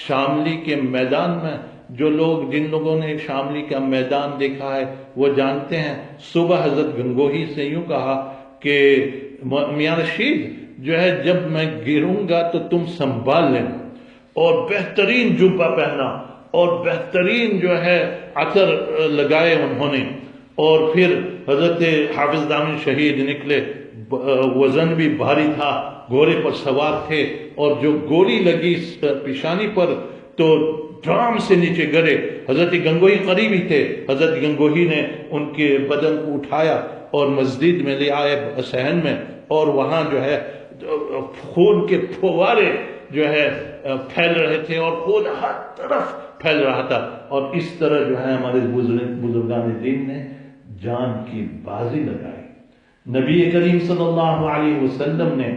شاملی کے میدان میں، جن لوگوں نے شاملی کا میدان دیکھا ہے وہ جانتے ہیں، صبح حضرت گنگوہی سے یوں کہا کہ میاں رشید جب میں گروں گا تو تم سنبھال لینا، اور بہترین جبہ پہنا اور بہترین عطر لگائے انہوں نے. اور پھر حضرت حافظ دامن شہید نکلے، وزن بھی بھاری تھا، گھوڑے پر سوار تھے، اور جو گولی لگی پیشانی پر تو ڈرام سے نیچے گرے. حضرت گنگوہی قریب ہی تھے، حضرت گنگوہی نے ان کے بدن کو اٹھایا اور مسجد میں لے آئے صحن میں، اور وہاں خون کے پھوارے پھیل رہے تھے اور خون ہر طرف پھیل رہا تھا. اور اس طرح ہمارے بزرگان دین نے جان کی بازی لگائی. نبی کریم صلی اللہ علیہ وسلم نے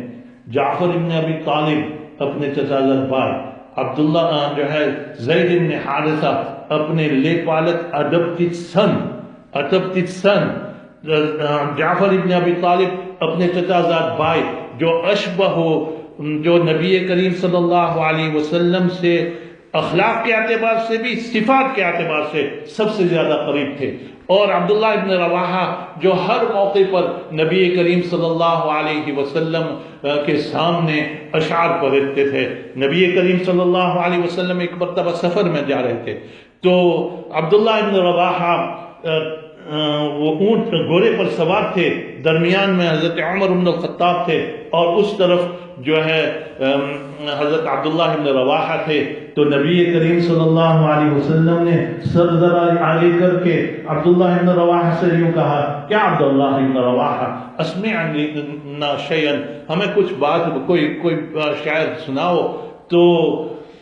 جعفر ابن ابی طالب اپنے چچا زاد بھائی، عبداللہ زید ابن حارثہ اپنے لے پالت ادبتت سن، جعفر ابن ابی طالب اپنے چچا زاد بھائی جو نبی کریم صلی اللہ علیہ وسلم سے اخلاق کے اعتبار سے بھی صفات کے اعتبار سے سب سے زیادہ قریب تھے، اور عبداللہ ابن رواحہ جو ہر موقع پر نبی کریم صلی اللہ علیہ وسلم کے سامنے اشعار پڑھتے تھے. نبی کریم صلی اللہ علیہ وسلم ایک مرتبہ سفر میں جا رہے تھے تو عبداللہ ابن رواحہ وہ اونٹ گھوڑے پر سوار تھے، درمیان میں حضرت عمر بن الخطاب تھے، اور اس طرف حضرت عبداللہ ابن رواحہ تھے. تو نبی کریم صلی اللہ علیہ وسلم نے سر ذرا آگے کر کے عبداللہ ابن رواحہ سے یوں کہا، کیا عبداللہ ابن رواحہ اسمعنا شیئا، ہمیں کچھ بات کوئی شاعر سناؤ. تو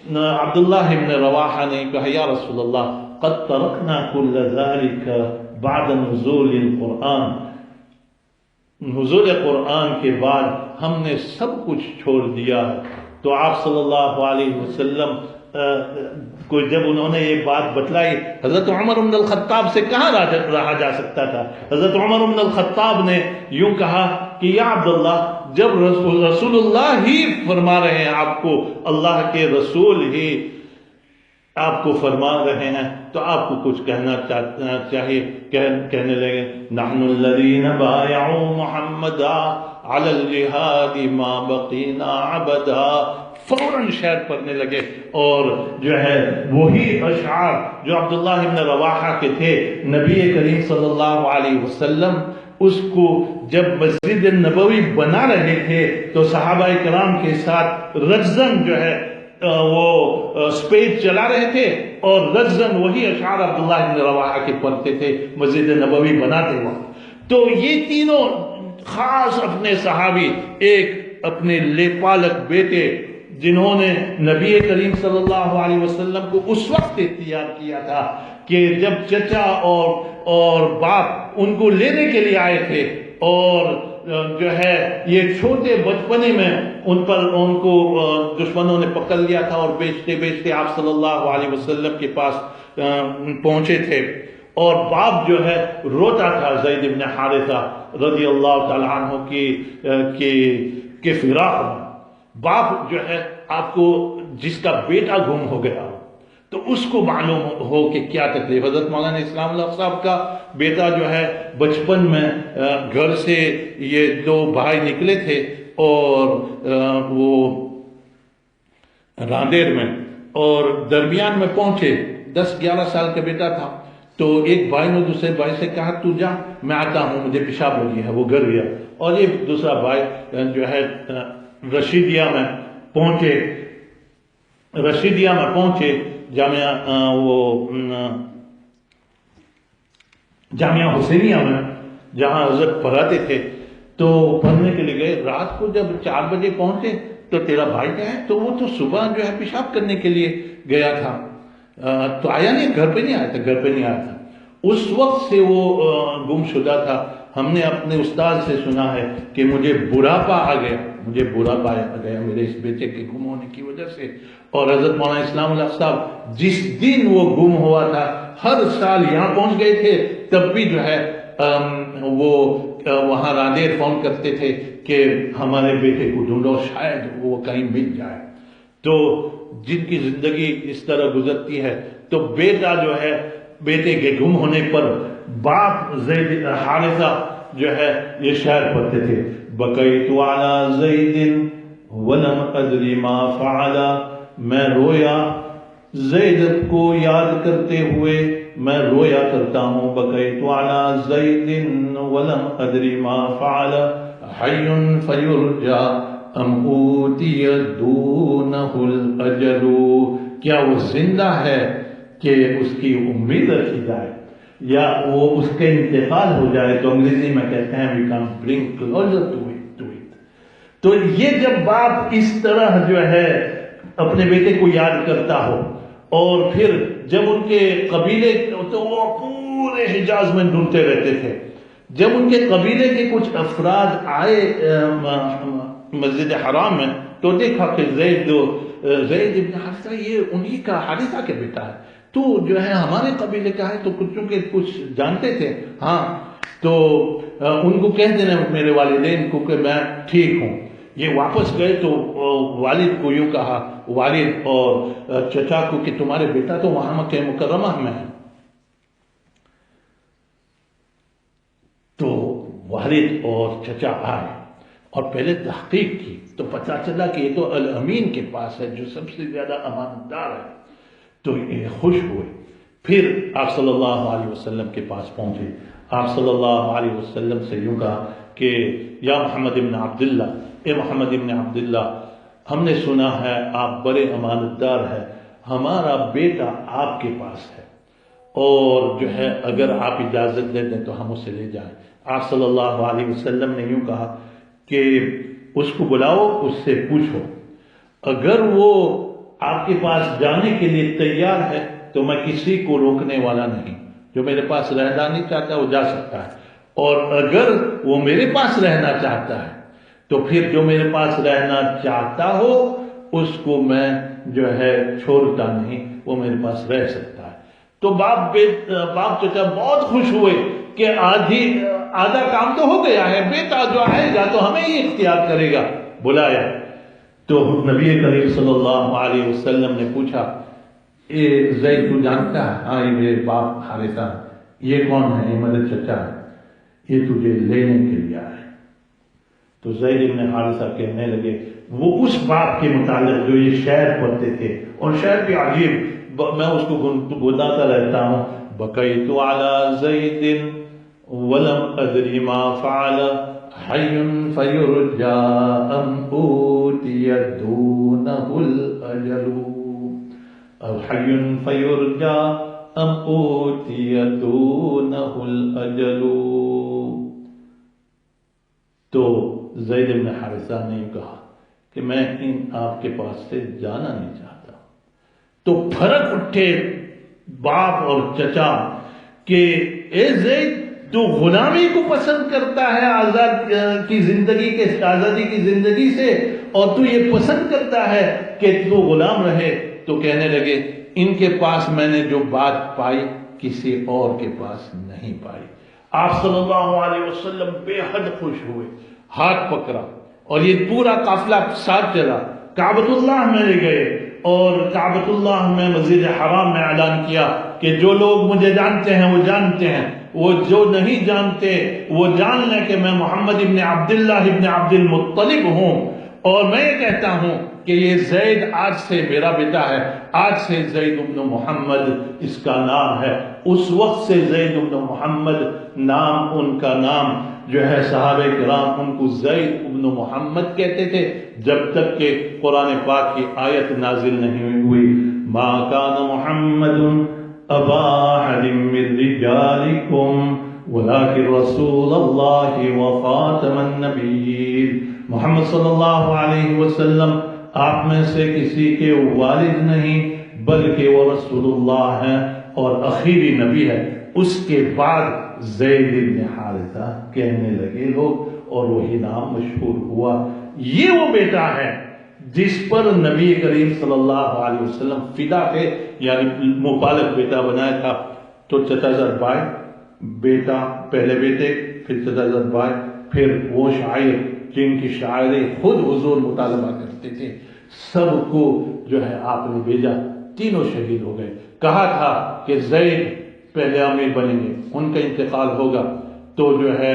عبداللہ ابن رواحہ نے کہا، یا رسول اللہ قد ترکنا کل ذلك بعد نزول القرآن، نزول قرآن کے بعد ہم نے سب کچھ چھوڑ دیا. تو آپ صلی اللہ علیہ وسلم کو جب انہوں نے یہ بات بتلائی، حضرت عمر بن الخطاب سے کہاں رہا جا سکتا تھا؟ حضرت عمر بن الخطاب نے یوں کہا کہ یا عبداللہ، جب رسول اللہ ہی فرما رہے ہیں، آپ کو اللہ کے رسول ہی آپ کو فرما رہے ہیں تو آپ کو کچھ کہنا چاہیے. کہنے لگے، نحن الذین بایعوا محمدا علی الجہاد ما بقینا عبدا. فوراً شعر پڑھنے لگے، اور وہی اشعار جو عبداللہ ابن رواحہ کے تھے، نبی کریم صلی اللہ علیہ وسلم اس کو جب مسجد نبوی بنا رہے تھے تو صحابہ کرام کے ساتھ رجزن وہ سپیڈ چلا رہے تھے، اور رجزن وہی اشعار عبداللہ ابن رواحہ کے پڑھتے تھے مسجد نبوی بناتے وقت. تو یہ تینوں خاص اپنے صحابی، ایک اپنے لے پالک بیٹے جنہوں نے نبی کریم صلی اللہ علیہ وسلم کو اس وقت اختیار کیا تھا کہ جب چچا اور باپ ان کو لینے کے لیے آئے تھے، اور یہ چھوٹے بچپنے میں ان کو دشمنوں نے پکڑ لیا تھا، اور بیچتے آپ صلی اللہ علیہ وسلم کے پاس پہنچے تھے، اور باپ روتا تھا، زید بن حارثہ رضی اللہ تعالیٰ عنہ کی فراق میں. باپ آپ کو جس کا بیٹا گم ہو گیا تو اس کو معلوم ہو کہ کیا تکلیف. حضرت مولانا اسلام اللہ صاحب کا بیٹا بچپن میں گھر سے یہ دو بھائی نکلے تھے، اور وہ راندیر میں اور درمیان میں پہنچے، 10-11 سال کا بیٹا تھا. تو ایک بھائی نے دوسرے بھائی سے کہا تو جا میں آتا ہوں مجھے پیشاب ہو گیا ہے، وہ گھر گیا، اور یہ دوسرا بھائی جو ہے رشیدیہ میں پہنچے، جامعہ حسینیہ میں جہاں حضرت پڑھاتے تھے، تو پڑھنے کے لیے گئے۔ رات کو جب 4 بجے پہنچے تو تیرا بھائی کیا ہے؟ تو وہ تو صبح جو ہے پیشاب کرنے کے لیے گیا تھا، تو آیا نہیں، گھر پہ نہیں آیا تھا۔ اس وقت سے وہ گم شدہ تھا۔ ہم نے اپنے استاد سے سنا ہے کہ مجھے بڑھاپا آ گیا میرے اس بیٹے کے گم ہونے کی وجہ سے۔ اور حضرت مولانا اسلام اللہ صاحب جس دن وہ گم ہوا تھا، ہر سال یہاں پہنچ گئے تھے، تب بھی جو ہے وہ وہاں رادیر فون کرتے تھے کہ ہمارے بیٹے کو ڈھونڈو، شاید وہ کہیں مل جائے۔ تو جن کی زندگی اس طرح گزرتی ہے، تو بیٹا جو ہے، بیٹے کے گم ہونے پر باپ زید حارثہ جو ہے یہ شعر پڑھتے تھے، بقیت علی زید ولم ادری ما فعل، میں رویا زید کو یاد کرتے ہوئے میں رویا کرتا ہوں، بقیت علی زید ولم ادری ما فعل، حی فیرجا ام اوتی دونہ الاجل، کیا وہ زندہ ہے کہ اس کی امید رکھی جائے یا وہ اس کے انتقال ہو جائے، تو انگریزی میں کہتے ہیں we can bring closer to it. تو یہ جب باپ اس طرح جو ہے اپنے بیٹے کو یاد کرتا ہو، اور پھر جب ان کے قبیلے، تو وہ پورے حجاز میں ڈھونڈتے رہتے تھے، جب ان کے قبیلے کے کچھ افراد آئے مسجد حرام میں، تو دیکھا کہ زید ابن حارثہ یہ انہی کا حارثہ کے بیٹا ہے، تو جو ہے ہمارے قبیلے کا ہے، تو چونکہ کچھ جانتے تھے، ہاں تو ان کو کہہ دینا میرے والدین کو کہ میں ٹھیک ہوں۔ یہ واپس گئے تو والد کو یوں کہا، والد اور چچا کو، کہ تمہارے بیٹا تو وہاں مکہ مکرمہ میں ہے۔ تو والد اور چچا آئے اور پہلے تحقیق کی، تو پتہ چلا کہ یہ تو الامین کے پاس ہے جو سب سے زیادہ امانت دار ہے، تو یہ خوش ہوئے۔ پھر آپ صلی اللہ علیہ وسلم کے پاس پہنچے، آپ صلی اللہ علیہ وسلم سے یوں کہا کہ یا محمد ابن عبداللہ، اے محمد ابن عبداللہ، ہم نے سنا ہے آپ بڑے امانت دار ہیں، ہمارا بیٹا آپ کے پاس ہے، اور جو ہے اگر آپ اجازت دے دیں تو ہم اسے لے جائیں۔ آپ صلی اللہ علیہ وسلم نے یوں کہا کہ اس کو بلاؤ، اس سے پوچھو، اگر وہ آپ کے پاس جانے کے لیے تیار ہے تو میں کسی کو روکنے والا نہیں، جو میرے پاس رہنا نہیں چاہتا وہ جا سکتا ہے، اور اگر وہ میرے پاس رہنا چاہتا ہے تو پھر جو میرے پاس رہنا چاہتا ہو اس کو میں جو ہے چھوڑتا نہیں، وہ میرے پاس رہ سکتا ہے۔ تو باپ چچا بہت خوش ہوئے کہ آدھا کام تو ہو گیا ہے، بیٹا جو آئے گا تو ہمیں ہی اختیار کرے گا، بلایا۔ تو نبی کریم صلی اللہ علیہ وسلم نے پوچھا، اے زید تو جانتا ہے؟ ہاں یہ میرے باپ حارثہ، یہ کون ہے؟ یہ میرے چچا ہے، یہ تجھے لینے کے لیے آئے۔ تو زید ابن حارثہ کہنے لگے، وہ اس باپ کے متعلق جو یہ شعر پڑھتے تھے، اور شعر بھی عجیب، میں اس کو گنگناتا رہتا ہوں، بقیت علی زید ولم ادری ما فعل، حی فیرجا ام اوتی دونہ الاجل، حی فیرجا ام اوتی دونہ الاجل۔ تو زید بن حارثہ نے کہا کہ میں آپ کے پاس سے جانا نہیں چاہتا۔ تو پھرک اٹھے باپ اور چچا کہ اے زید، تو غلامی کو پسند کرتا ہے آزادی کی زندگی سے، اور تو یہ پسند کرتا ہے کہ تو غلام رہے۔ تو کہنے لگے، ان کے پاس میں نے جو بات پائی کسی اور کے پاس نہیں پائی۔ آپ صلی اللہ علیہ وسلم بے حد خوش ہوئے، ہاتھ پکڑا، اور یہ پورا قافلہ ساتھ چلا، کعبۃ اللہ میں لے گئے، اور کعبۃ اللہ میں مسجد حرام میں اعلان کیا کہ جو لوگ مجھے جانتے ہیں وہ جانتے ہیں، وہ جو نہیں جانتے وہ جان لیں کہ میں محمد ابن عبداللہ ابن عبد المطلب ہوں، اور میں یہ کہتا ہوں کہ یہ زید آج سے میرا بیٹا ہے، آج سے زید ابن محمد اس کا نام ہے۔ اس وقت سے زید ابن محمد نام، ان کا نام جو ہے صحابہ کرام ان کو زید ابن محمد کہتے تھے، جب تک کہ قرآن پاک کی آیت نازل نہیں ہوئی، ما کان محمد ابا احد من رجالکم ولكن رسول اللہ وخاتم النبیین۔ محمد صلی اللہ علیہ وسلم آپ میں سے کسی کے والد نہیں بلکہ وہ رسول اللہ ہیں اور آخری نبی ہے۔ اس کے بعد زید بن حارثہ کہنے لگے لوگ اور وہی نام مشہور ہوا۔ یہ وہ بیٹا ہے جس پر نبی کریم صلی اللہ علیہ وسلم فدا تھے، یعنی مبالغ بیٹا بنایا تھا۔ تو چچا زاد بھائی، بیٹا پہلے بیٹے، پھر چچا زاد بھائی، پھر وہ شاعر جن کی شاعری خود حضور مطالبہ کرتے تھے، سب کو جو ہے آپ نے بھیجا، تینوں شہید ہو گئے۔ کہا تھا کہ زید پہلے امیر بنیں گے، ان کا انتقال ہوگا تو جو ہے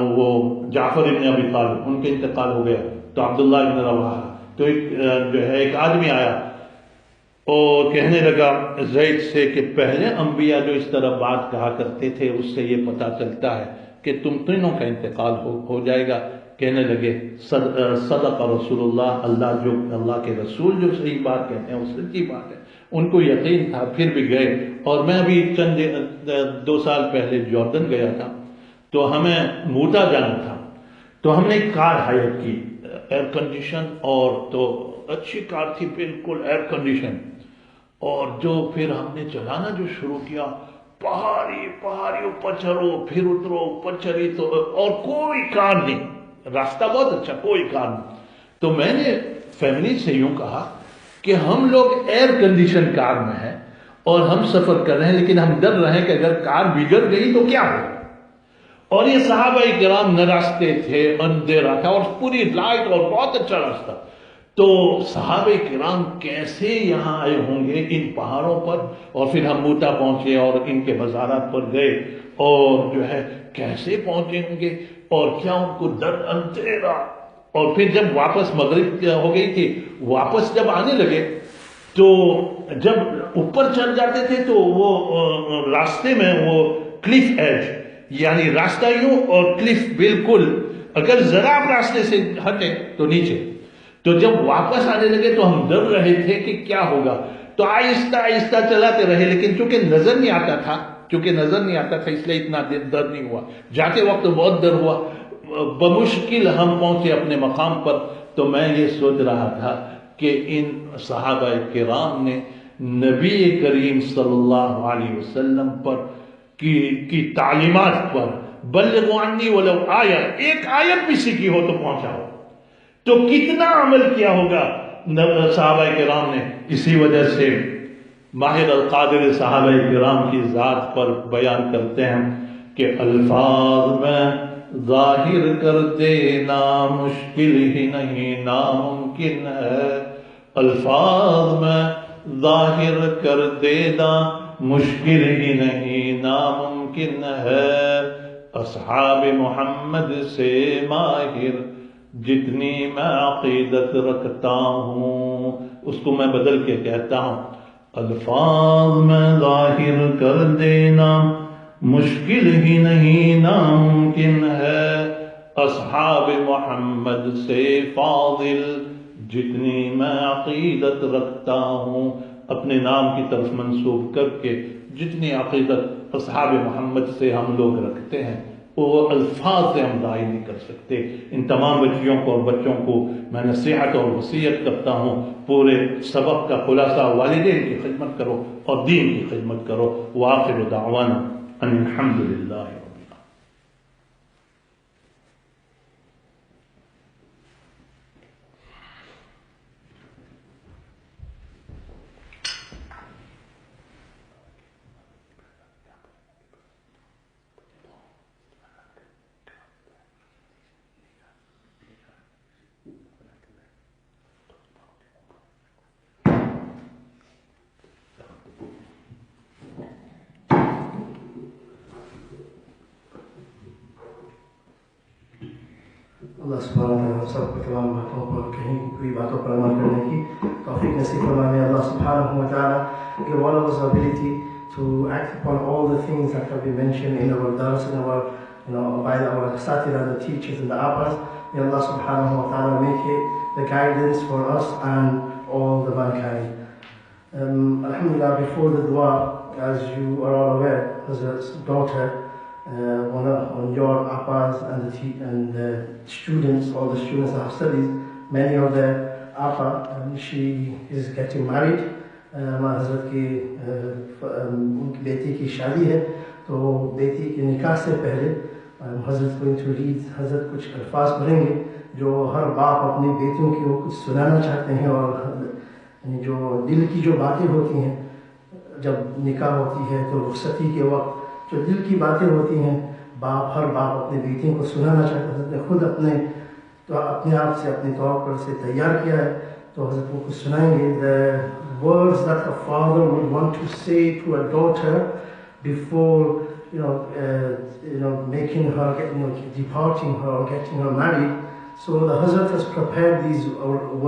وہ جعفر ابن ابی طالب، ان کا انتقال ہو گیا تو عبداللہ ابن رواحہ، تو جو ہے ایک آدمی آیا اور کہنے لگا زید سے کہ پہلے انبیاء جو اس طرح بات کہا کرتے تھے اس سے یہ پتہ چلتا ہے کہ تم تینوں کا انتقال ہو جائے گا۔ کہنے لگے صدق رسول اللہ، اللہ کے رسول جو صحیح بات کہتے ہیں وہ سچی بات ہے۔ ان کو یقین تھا، پھر بھی گئے۔ اور میں ابھی چند 2 سال پہلے جاردن گیا تھا، تو ہمیں موٹا جانا تھا، تو ہم نے ایک کار ہائر کی، ایئر کنڈیشن، اور تو اچھی کار تھی، بالکل ایئر کنڈیشن۔ اور جو پھر ہم نے چلانا جو شروع کیا، پہاڑی اوپر چڑھو پھر اترو، اوپر چڑھی تو اور کوئی کار نہیں، راستہ بہت اچھا، کوئی کار نہیں۔ تو میں نے فیملی سے یوں کہا کہ ہم لوگ ایئر کنڈیشن کار میں ہیں اور ہم سفر کر رہے ہیں، لیکن ہم ڈر رہے ہیں کہ اگر کار بگڑ گئی تو کیا ہو۔ اور یہ صحابہ کرام نہ راستے تھے، اندھیرا تھا اور پوری لائٹ اور بہت اچھا راستہ۔ تو صحابہ کرام کیسے یہاں آئے ہوں گے ان پہاڑوں پر، اور پھر ہم موٹا پہنچے اور ان کے مزارات پر گئے، اور جو ہے کیسے پہنچے ہوں گے، اور کیا ان کو ڈر، اندھیرا۔ اور پھر جب واپس مغرب ہو گئی تھی، واپس جب آنے لگے تو جب اوپر چڑھ جاتے تھے تو وہ راستے میں وہ کلف ایج، یعنی راستہ یوں اور کلف بالکل، اگر ذرا آپ راستے سے ہٹے تو نیچے۔ تو جب واپس آنے لگے تو ہم ڈر رہے تھے کہ کیا ہوگا، تو آہستہ آہستہ چلاتے رہے، لیکن چونکہ نظر نہیں آتا تھا، اس لیے اتنا ڈر نہیں ہوا۔ جاتے وقت بہت ڈر ہوا، بمشکل ہم پہنچے اپنے مقام پر۔ تو میں یہ سوچ رہا تھا کہ ان صحابہ کرام نے نبی کریم صلی اللہ علیہ وسلم پر کی تعلیمات پر بلغوا عنی ولو آیہ، ایک آیت بھی سیکھی ہو تو پہنچاؤ، تو کتنا عمل کیا ہوگا صحابہ کرام نے۔ اسی وجہ سے ماہر القادر صحابہ کرام کی ذات پر بیان کرتے ہیں کہ الفاظ میں ظاہر کر دینا مشکل ہی نہیں ناممکن ہے، الفاظ میں ظاہر کر دینا مشکل ہی نہیں ناممکن ہے، اصحاب محمد سے ماہر جتنی میں عقیدت رکھتا ہوں۔ اس کو میں بدل کے کہتا ہوں، الفاظ میں ظاہر کر دینا مشکل ہی نہیں ناممکن ہے، اصحاب محمد سے فاضل جتنی میں عقیدت رکھتا ہوں۔ اپنے نام کی طرف منسوب کر کے جتنی عقیدت اصحاب محمد سے ہم لوگ رکھتے ہیں وہ الفاظ سے ہم ظاہر نہیں کر سکتے۔ ان تمام بچیوں کو اور بچوں کو میں نصیحت اور وصیت کرتا ہوں، پورے سبق کا خلاصہ والدین کی خدمت کرو اور دین کی خدمت کرو۔ وآخر دعوانا ان الحمد للہ۔ اللہ سبحانہ وتعالیٰ ہم سب کو تمام باتوں پر کہیں کوئی باتوں پر عمل کرنے کی توفیق نصیب فرمائے. Allah subhanahu wa ta'ala give all of us ability to act upon all the things that have been mentioned in our dars, in our, by our satira, the teachers and the abas. May Allah subhanahu wa ta'ala make it the guidance for us and all the mankind. Alhamdulillah, before the dua, as you are all aware, Hazrat's daughter, on your Apas and the students, all the students that have studied, many of the Apa, she is getting married. Hazrat ki unki beti ki shadi hai, to beti ki nikah se pehle Hazrat going to read, Hazrat kuch alfaz padhenge jo har baap apni betiyon ki wo kuch sunana chahte hain, aur jo dil ki jo baatein hoti hain jab nikah hoti hai to rukhsati ke waqt جو دل کی باتیں ہوتی ہیں ہر باپ اپنے بیٹیوں کو سنانا چاہتا ہے. حضرت نے خود اپنے آپ سے اپنے طور پر سے تیار کیا ہے, تو حضرت وہ کچھ سنائیں گے. The words that a father would want to say to a daughter before making her departing her or getting her married. So the Hazrat has prepared these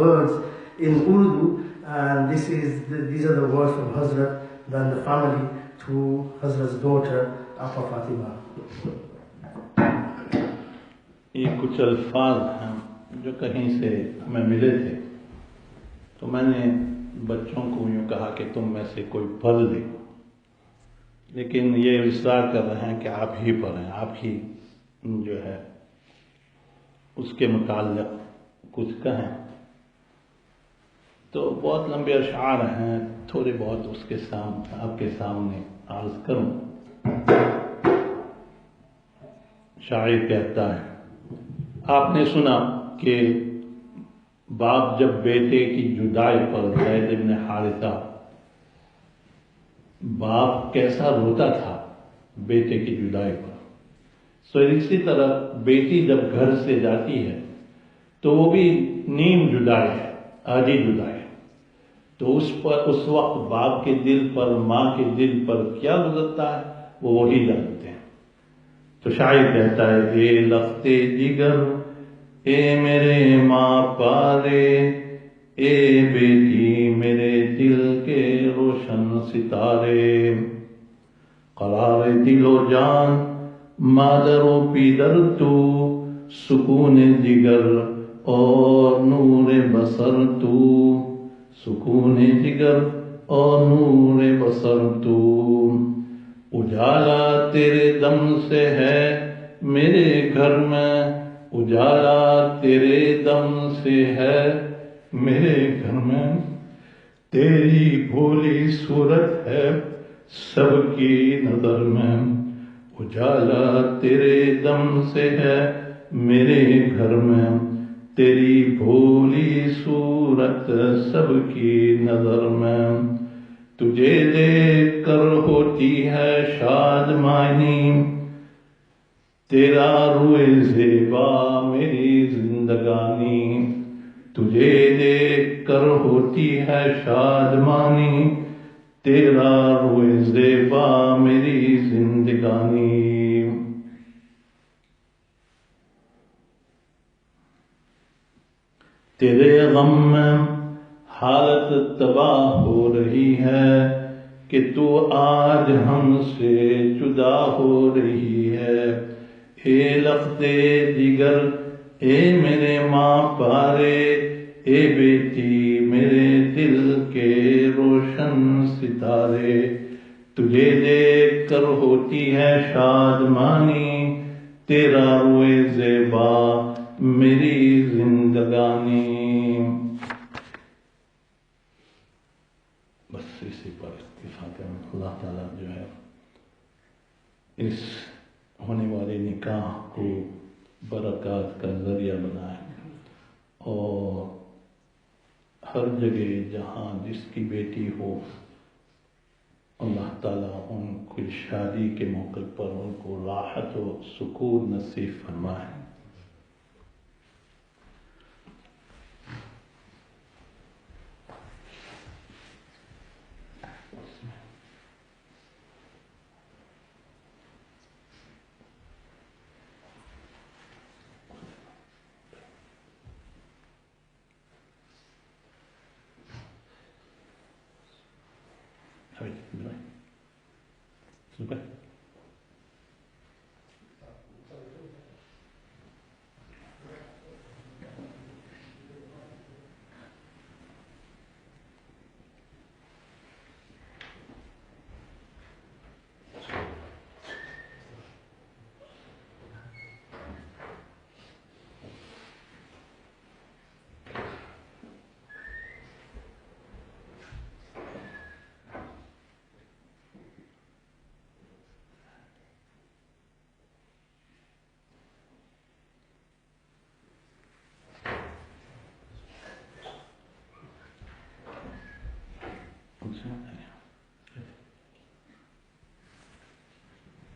words in Urdu, and these are the words from Hazrat, then the family, to Hazrat's daughter, Apa Fatima. یہ کچھ الفاظ ہیں جو کہیں سے ہمیں ملے تھے, تو میں نے بچوں کو یوں کہا کہ تم میں سے کوئی پڑھ لے, لیکن یہ اصرار کر رہے ہیں کہ آپ ہی پڑھیں, آپ ہی جو ہے اس کے متعلق کچھ کہیں. تو بہت لمبے اشعار ہیں, تھوڑے بہت اس کے سامنے آپ کے سامنے عرض کروں. شاعر کہتا ہے, آپ نے سنا کہ باپ جب بیٹے کی جدائی پر, زید بن حارثہ, باپ کیسا روتا تھا بیٹے کی جدائی پر, سو اسی طرح بیٹی جب گھر سے جاتی ہے تو وہ بھی نیم جدائی ہے, آدھی جدائی. تو اس وقت باپ کے دل پر, ماں کے دل پر کیا گزرتا ہے وہ وہی جانتے ہیں. تو شاعر کہتا ہے, اے لخت جگر اے میرے ماں پالے, اے بیٹی میرے دل کے روشن ستارے, قرار دل و جان مادر و پیدر تو, سکون جگر اور نور بصر تو, سکون جگر اور نور بصر تو. اجالا تیرے دم سے ہے میرے گھر میں, اجالا تیرے دم سے ہے میرے گھر میں, تیری بھولی صورت ہے سب کی نظر میں, اجالا تیرے دم سے ہے میرے گھر میں, تیری بھولی صورت سب کی نظر میں. تجھے دیکھ کر ہوتی ہے شادمانی, تیرا روئے زیبا میری زندگانی, تجھے دیکھ کر ہوتی ہے شادمانی, تیرا روئے زیبا میری زندگانی. تیرے غم میں حالت تباہ ہو رہی ہے کہ تو آج ہم سے جدا ہو رہی ہے. اے لخت جگر اے میرے ماں پارے, اے بیٹی میرے دل کے روشن ستارے, تجھے دیکھ کر ہوتی ہے شادمانی, تیرا روئے زیبا میری زندگانی. بس اسی پر اتفاق ہے. اللہ تعالیٰ جو ہے اس ہونے والے نکاح کو برکات کا ذریعہ بنائے, اور ہر جگہ جہاں جس کی بیٹی ہو اللہ تعالیٰ ان کی شادی کے موقع پر ان کو راحت و سکون نصیب فرمائے. Super.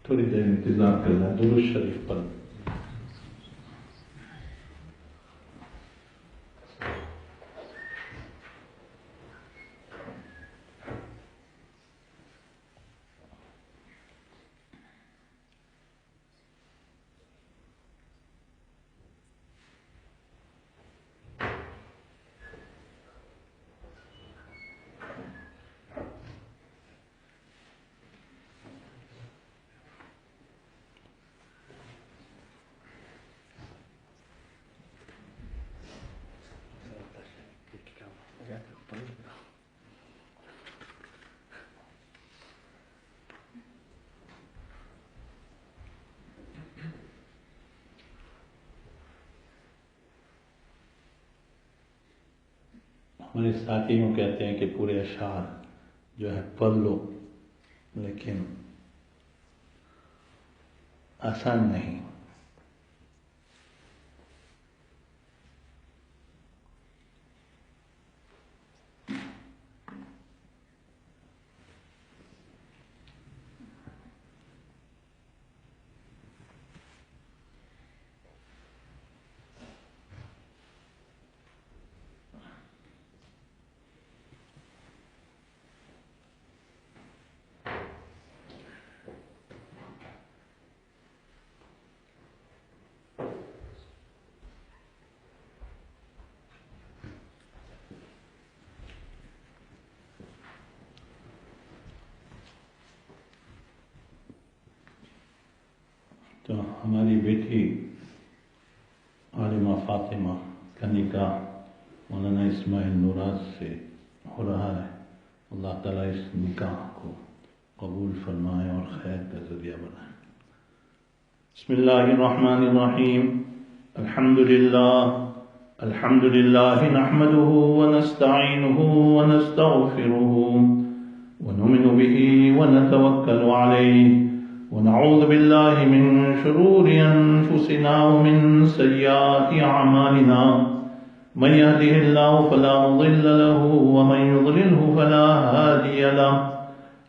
تھوڑی دیر انتظار کرنا ہے درود شریف پر. ہمارے ساتھی یوں کہتے ہیں کہ پورے اشعار جو ہے پڑھ لو، لیکن آسان نہیں. تو ہماری بیٹی عالمہ فاطمہ کا نکاح مولانا اسماعیل نوراز سے ہو رہا ہے. اللہ تعالیٰ اس نکاح کو قبول فرمائے اور خیر کا ذریعہ بنائے. بسم اللہ الرحمن الرحیم. الحمد للہ نحمده ونستعینه ونستغفره ونؤمن به ونتوکل علیہ ونعوذ بالله من شرور أنفسنا ومن سيئات أعمالنا من يهده الله فلا مضل له ومن يضلله فلا هادي له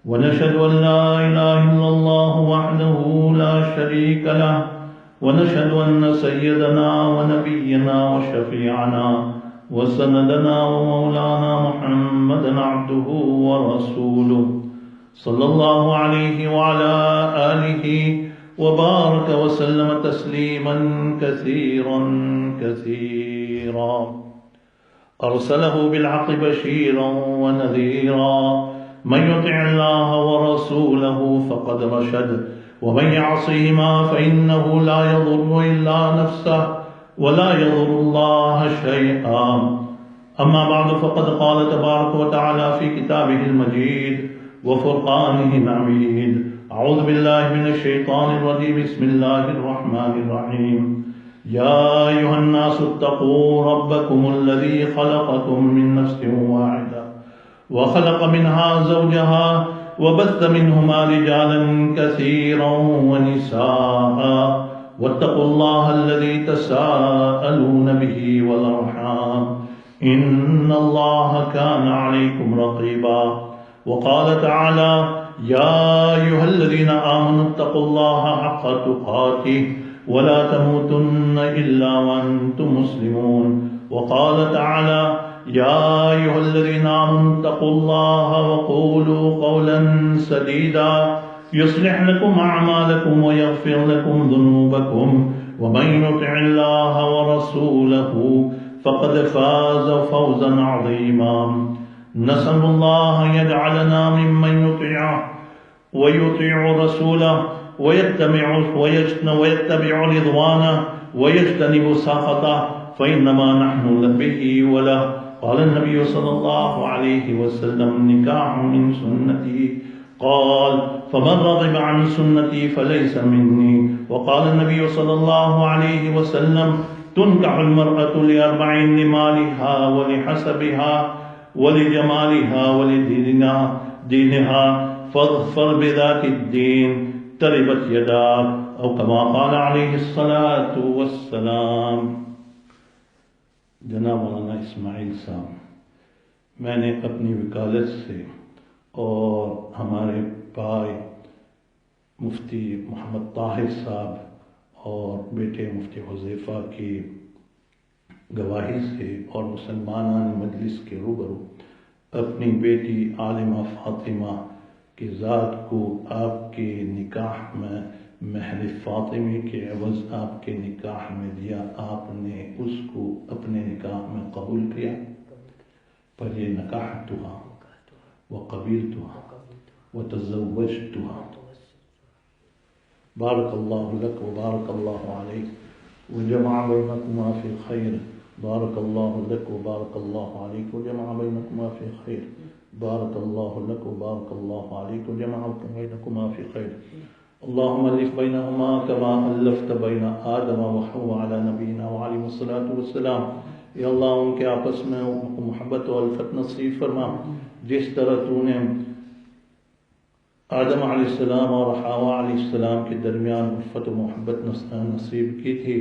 ونشهد أن لا إله إلا الله وحده لا شريك له ونشهد أن سيدنا ونبينا وشفيعنا وسندنا ومولانا محمدا عبده ورسوله صلی اللہ علیہ وعلى آلہ وبارک وسلم تسلیما کثیرا کثیرا. ارسلہ بالحق بشیرا ونذیرا من یطع اللہ ورسولہ فقد رشد ومن يعصهما فإنه لا يضر إلا نفسه ولا يضر الله شيئا. أما بعد فقد قال تبارك وتعالى في كتابه المجيد وفرقانه الحميد. أعوذ بالله من الشيطان الرجيم. بسم الله الرحمن الرحيم. يا أيها الناس اتقوا ربكم الذي خلقكم من نفس واحدة وخلق منها زوجها وبث منهما رجالا كثيرا ونساء واتقوا الله الذي تساءلون به والأرحام إن الله كان عليكم رقيبا. وقال تعالى يا أيها الذين آمنوا اتقوا الله حق تقاته ولا تموتن إلا وأنتم مسلمون. وقال تعالى يا أيها الذين آمنوا اتقوا الله وقولوا قولا سديدا يصلح لكم أعمالكم ويغفر لكم ذنوبكم ومن يطع الله ورسوله فقد فاز فوزا عظيما. نسأل الله يجعلنا ممن يطيعه ويطيع رسوله ويتبع رضوانه ويجتنب سخطه فإنما نحن به وله. قال النبي صلى الله عليه وسلم: النكاح من سنتي. قال: فمن رغب عن سنتي فليس مني. وقال النبي صلى الله عليه وسلم: تنكح المرأة لأربع: لمالها ولحسبها ولجمالها ولدينها فاظفر بذات الدين تربت يداك، أو كما قال عليه الصلاة والسلام. جناب مولانا اسماعیل صاحب، میں نے اپنی وکالت سے اور ہمارے بھائی مفتی محمد طاہر صاحب اور بیٹے مفتی حذیفہ کی گواہی سے اور مسلمانان مجلس کے روبرو اپنی بیٹی عالمہ فاطمہ کی ذات کو آپ کے نکاح میں مہر فاطمی کے عوض آپ کے نکاح میں دیا. آپ نے اس کو اپنے نکاح میں قبول کیا. پر یہ نکاحتها وقبلتها وتزوجتها. بارك الله لك وبارك الله عليك وجمع بينكما في خير. بارك الله لك وبارك الله عليك وجمع بينكما في خير. بارك الله لك وبارك الله عليك وجمع بينكما في خير. اللهم الف بينهما كما الفت بين آدم وحواء على نبينا وعليه الصلاة والسلام. یا اللہ ان کے آپس میں محبت و الفت نصیب فرما جس طرح تو نے آدم علیہ السلام اور حواء علیہ السلام کے درمیان الفت و محبت نصیب کی تھی.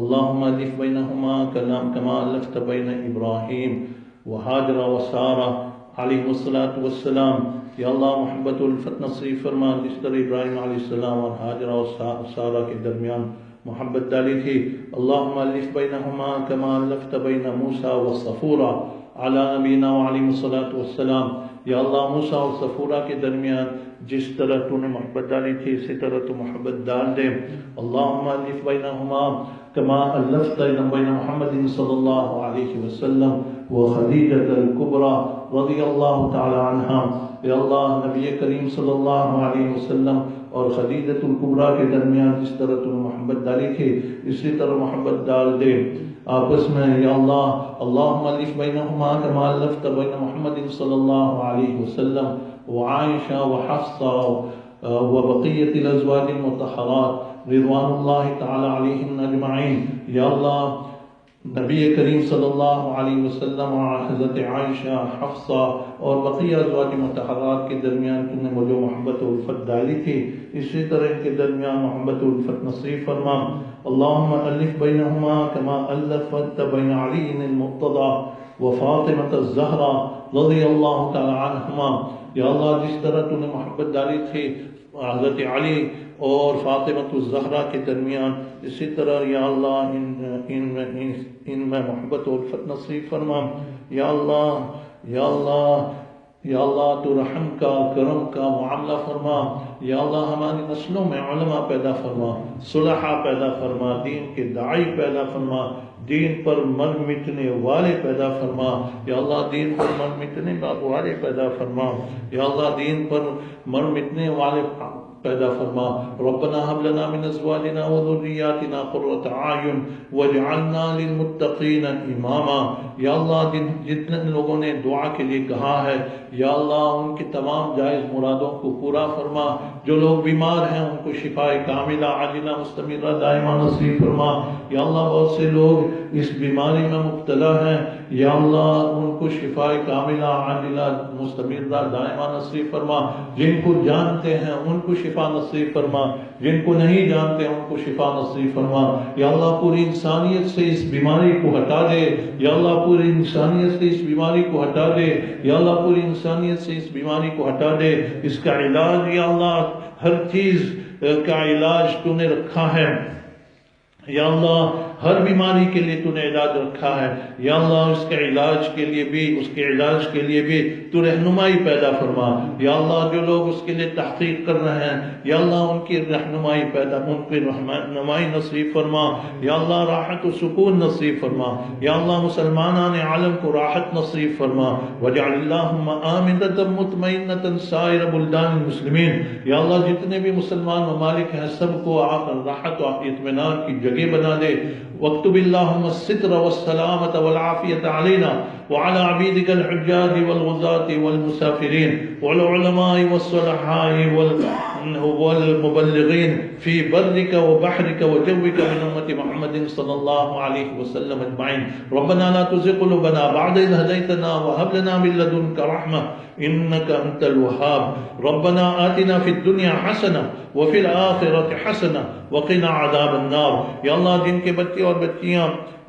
اللہم الف بینہما کما الفت بین ابراہیم وحاجر وسارہ علیہ الصلاۃ والسلام. یا اللہ محبت و الفت نصیب فرما جس طرح ابراہیم علیہ السلام اور حاجر اور سارہ کے درمیان محبت ڈالی تھی. اللہم الف بینہما کما الفت بین موسیٰ وصفورہ علی نبینا وعلیہ الصلاۃ والسلام. یا اللہ موسیٰ اور صفورہ کے درمیان جس طرح تو نے محبت ڈالی تھی اسی طرح تو محبت ڈال دے. اللہم الف بینہما کما الفت بین محمد صلی اللہ علیہ وسلم وخدیجۃ الکبریٰ رضی اللہ تعالی عنہا. یا اللہ نبی کریم صلی اللہ علیہ وسلم اور خدیجۃ الکبریٰ کے درمیان جس طرح تو نے محبت ڈالی تھی اسی طرح محبت ڈال دے آپس میں. یا اللہ اللہم الف بینہما کما الفت بین محمد صلی اللہ علیہ وسلم وعائشہ وحفصہ وبقیت الازواج المطہرات رضوان اللہ تعالی علیہم اجمعین. یا اللہ نبی کریم صلی اللہ علیہ وسلم اور حضرت عائشہ حفصہ اور بقیہ ازواج مطہرات کے درمیان تم نے وہ جو محبت و الفت ڈالی تھی اسی طرح ان کے درمیان محبت و الفت نصیب فرما. اللہم الف بینہما کما الفت بین علی المرتضیٰ وفاطمۃ الزہرا رضی اللہ تعالی عنہما. یا اللہ جس طرح تو نے محبت ڈالی تھی حضرت علی اور فاطمۃ الزہرا کے درمیان اسی طرح یا اللہ ان میں محبت و الفت نصیب فرما. یا اللہ یا اللہ یا اللہ تو رحم کا کرم کا معاملہ فرما. یا اللہ ہماری نسلوں میں علماء پیدا فرما، صلحاء پیدا فرما، دین کے داعی پیدا فرما، دین پر مر مٹنے والے پیدا فرما. یا اللہ دین پر مر مٹنے والے پیدا فرما. یا اللہ دین پر مر مٹنے والے پیدا فرما. ربنا هب لنا من ازواجنا وذرياتنا قرة اعين واجعلنا للمتقين اماما. یا اللہ جتنے لوگوں نے دعا کے لیے کہا ہے یا اللہ ان کی تمام جائز مرادوں کو پورا فرما. جو لوگ بیمار ہیں ان کو شفاء کاملہ عاجلہ مستمرہ دائمہ نصیب فرما. یا اللہ بہت سے لوگ اس بیماری میں مبتلا ہیں یا اللہ ان کو شفاء کاملہ عاجلہ مستمرہ دائمہ نصیب فرما. جن کو جانتے ہیں ان کو شفا نصیب فرما، جن کو نہیں جانتے ان کو شفا نصیب فرما. یا اللہ پوری انسانیت سے اس بیماری کو ہٹا دے. یا اللہ پوری انسانیت سے اس بیماری کو ہٹا دے. یا اللہ پوری انسانیت سے اس بیماری کو ہٹا دے. اس کا علاج یا اللہ ہر چیز کا علاج تو نے رکھا ہے. یا اللہ ہر بیماری کے لیے تو نے علاج رکھا ہے یا اللہ، اس کے علاج کے لیے بھی تو رہنمائی پیدا فرما یا اللہ، جو لوگ اس کے لیے تحقیق کر رہے ہیں یا اللہ، ان کی رہنمائی نصیب فرما یا اللہ، راحت و سکون نصیب فرما یا اللہ، مسلمانان عالم کو راحت نصیب فرما وجعل اللہم آمنة مطمئنة سائر بلدان المسلمین یا اللہ، جتنے بھی مسلمان ممالک ہیں سب کو راحت و اطمینان کی جگہ بنا دے واکتب اللہم الستر والسلامة والعافیة علینا وعلى عبیدک الحجاج والغزاة والمسافرین والعلماء والصلحاء والمبلغین فی برک وبحرک وجوک من امت محمد صلی اللہ علیہ وسلم اجمعین ربنا لا تزغ قلوبنا بعد اذ هديتنا وهب لنا من لدنك رحمة انك انت الوهاب ربنا آتنا في الدنيا حسنة وفي الآخرة حسنة وقنا عذاب النار یا اللہ، جن کے بچے اور بچیاں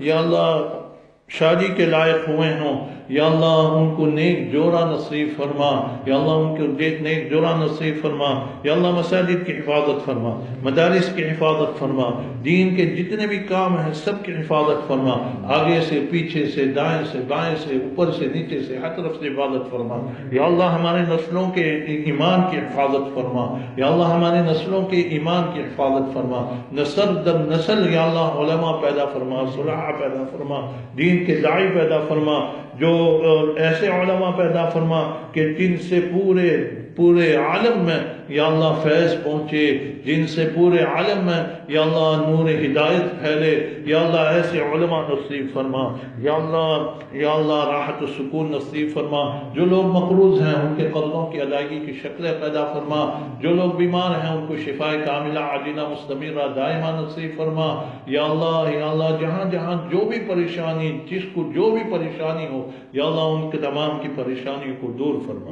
یا اللہ شادی کے لائق ہوئے ہوں یا اللہ، ان کو نیک جوڑا نصیب فرما یا اللہ، ان کو نیک جوڑا نصیب فرما یا اللہ، مساجد کی حفاظت فرما، مدارس کی حفاظت فرما، دین کے جتنے بھی کام ہیں سب کی حفاظت فرما، آگے سے پیچھے سے دائیں سے بائیں سے اوپر سے نیچے سے ہر طرف سے حفاظت فرما یا اللہ، ہمارے نسلوں کے ایمان کی حفاظت فرما یا اللہ، ہمارے نسلوں کے ایمان کی حفاظت فرما، نسل در نسل یا اللہ علماء پیدا فرما، صلحاء پیدا فرما، دین کے داعی پیدا فرما، جو ایسے علماء پیدا فرما کہ جن سے پورے عالم میں یا اللہ فیض پہنچے، جن سے پورے عالم میں یا اللہ نور ہدایت پھیلے یا اللہ، ایسے علماء نصیب فرما یا اللہ راحت و سکون نصیب فرما، جو لوگ مقروض ہیں ان کے قرضوں کی ادائیگی کی شکلیں پیدا فرما، جو لوگ بیمار ہیں ان کو شفائے کاملہ عاجلہ مستمرہ دائمہ نصیب فرما یا اللہ، جہاں جہاں جو بھی پریشانی، جس کو جو بھی پریشانی ہو یا اللہ، ان کے تمام کی پریشانیوں کو دور فرما۔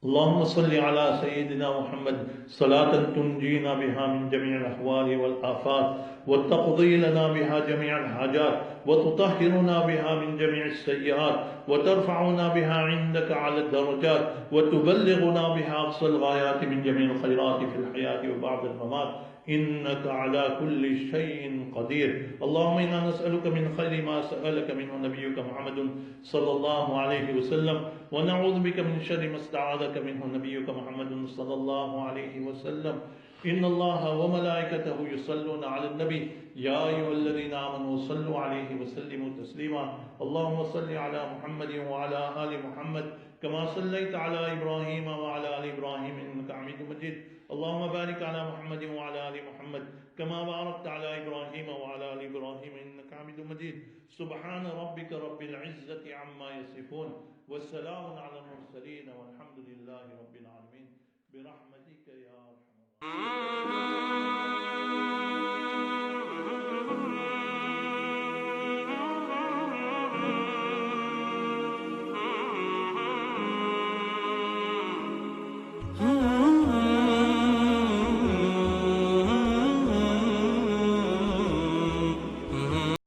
اللهم صل على سيدنا محمد صلاة تنجينا بها من جميع الأحوال والآفات وتقضي لنا بها جميع الحاجات وتطهرنا بها من جميع السيئات وترفعنا بها عندك على الدرجات وتبلغنا بها أقصى الغايات من جميع الخيرات في الحياة وبعد الممات إنك على كل شيء قدير اللهم إنا نسألك من خير ما سألك منه نبيك محمد صلى الله عليه وسلم ونعوذ بك من شر ما استعاذك منه نبيك محمد صلى الله عليه وسلم إن الله وملائكته يصلون على النبي يا أيها الذين آمنوا صلوا عليه وسلموا تسليما اللهم صل على محمد وعلى آل محمد كما صليت على إبراهيم وعلى آل إبراهيم إنك حميد مجيد اللهم بارك على محمد وعلى آل محمد كما باركت على إبراهيم وعلى آل إبراهيم إنك حميد مجيد سبحان ربك رب العزة عما يصفون والسلام على المرسلين والحمد لله رب العالمين برحمتك يا أرحم الراحمين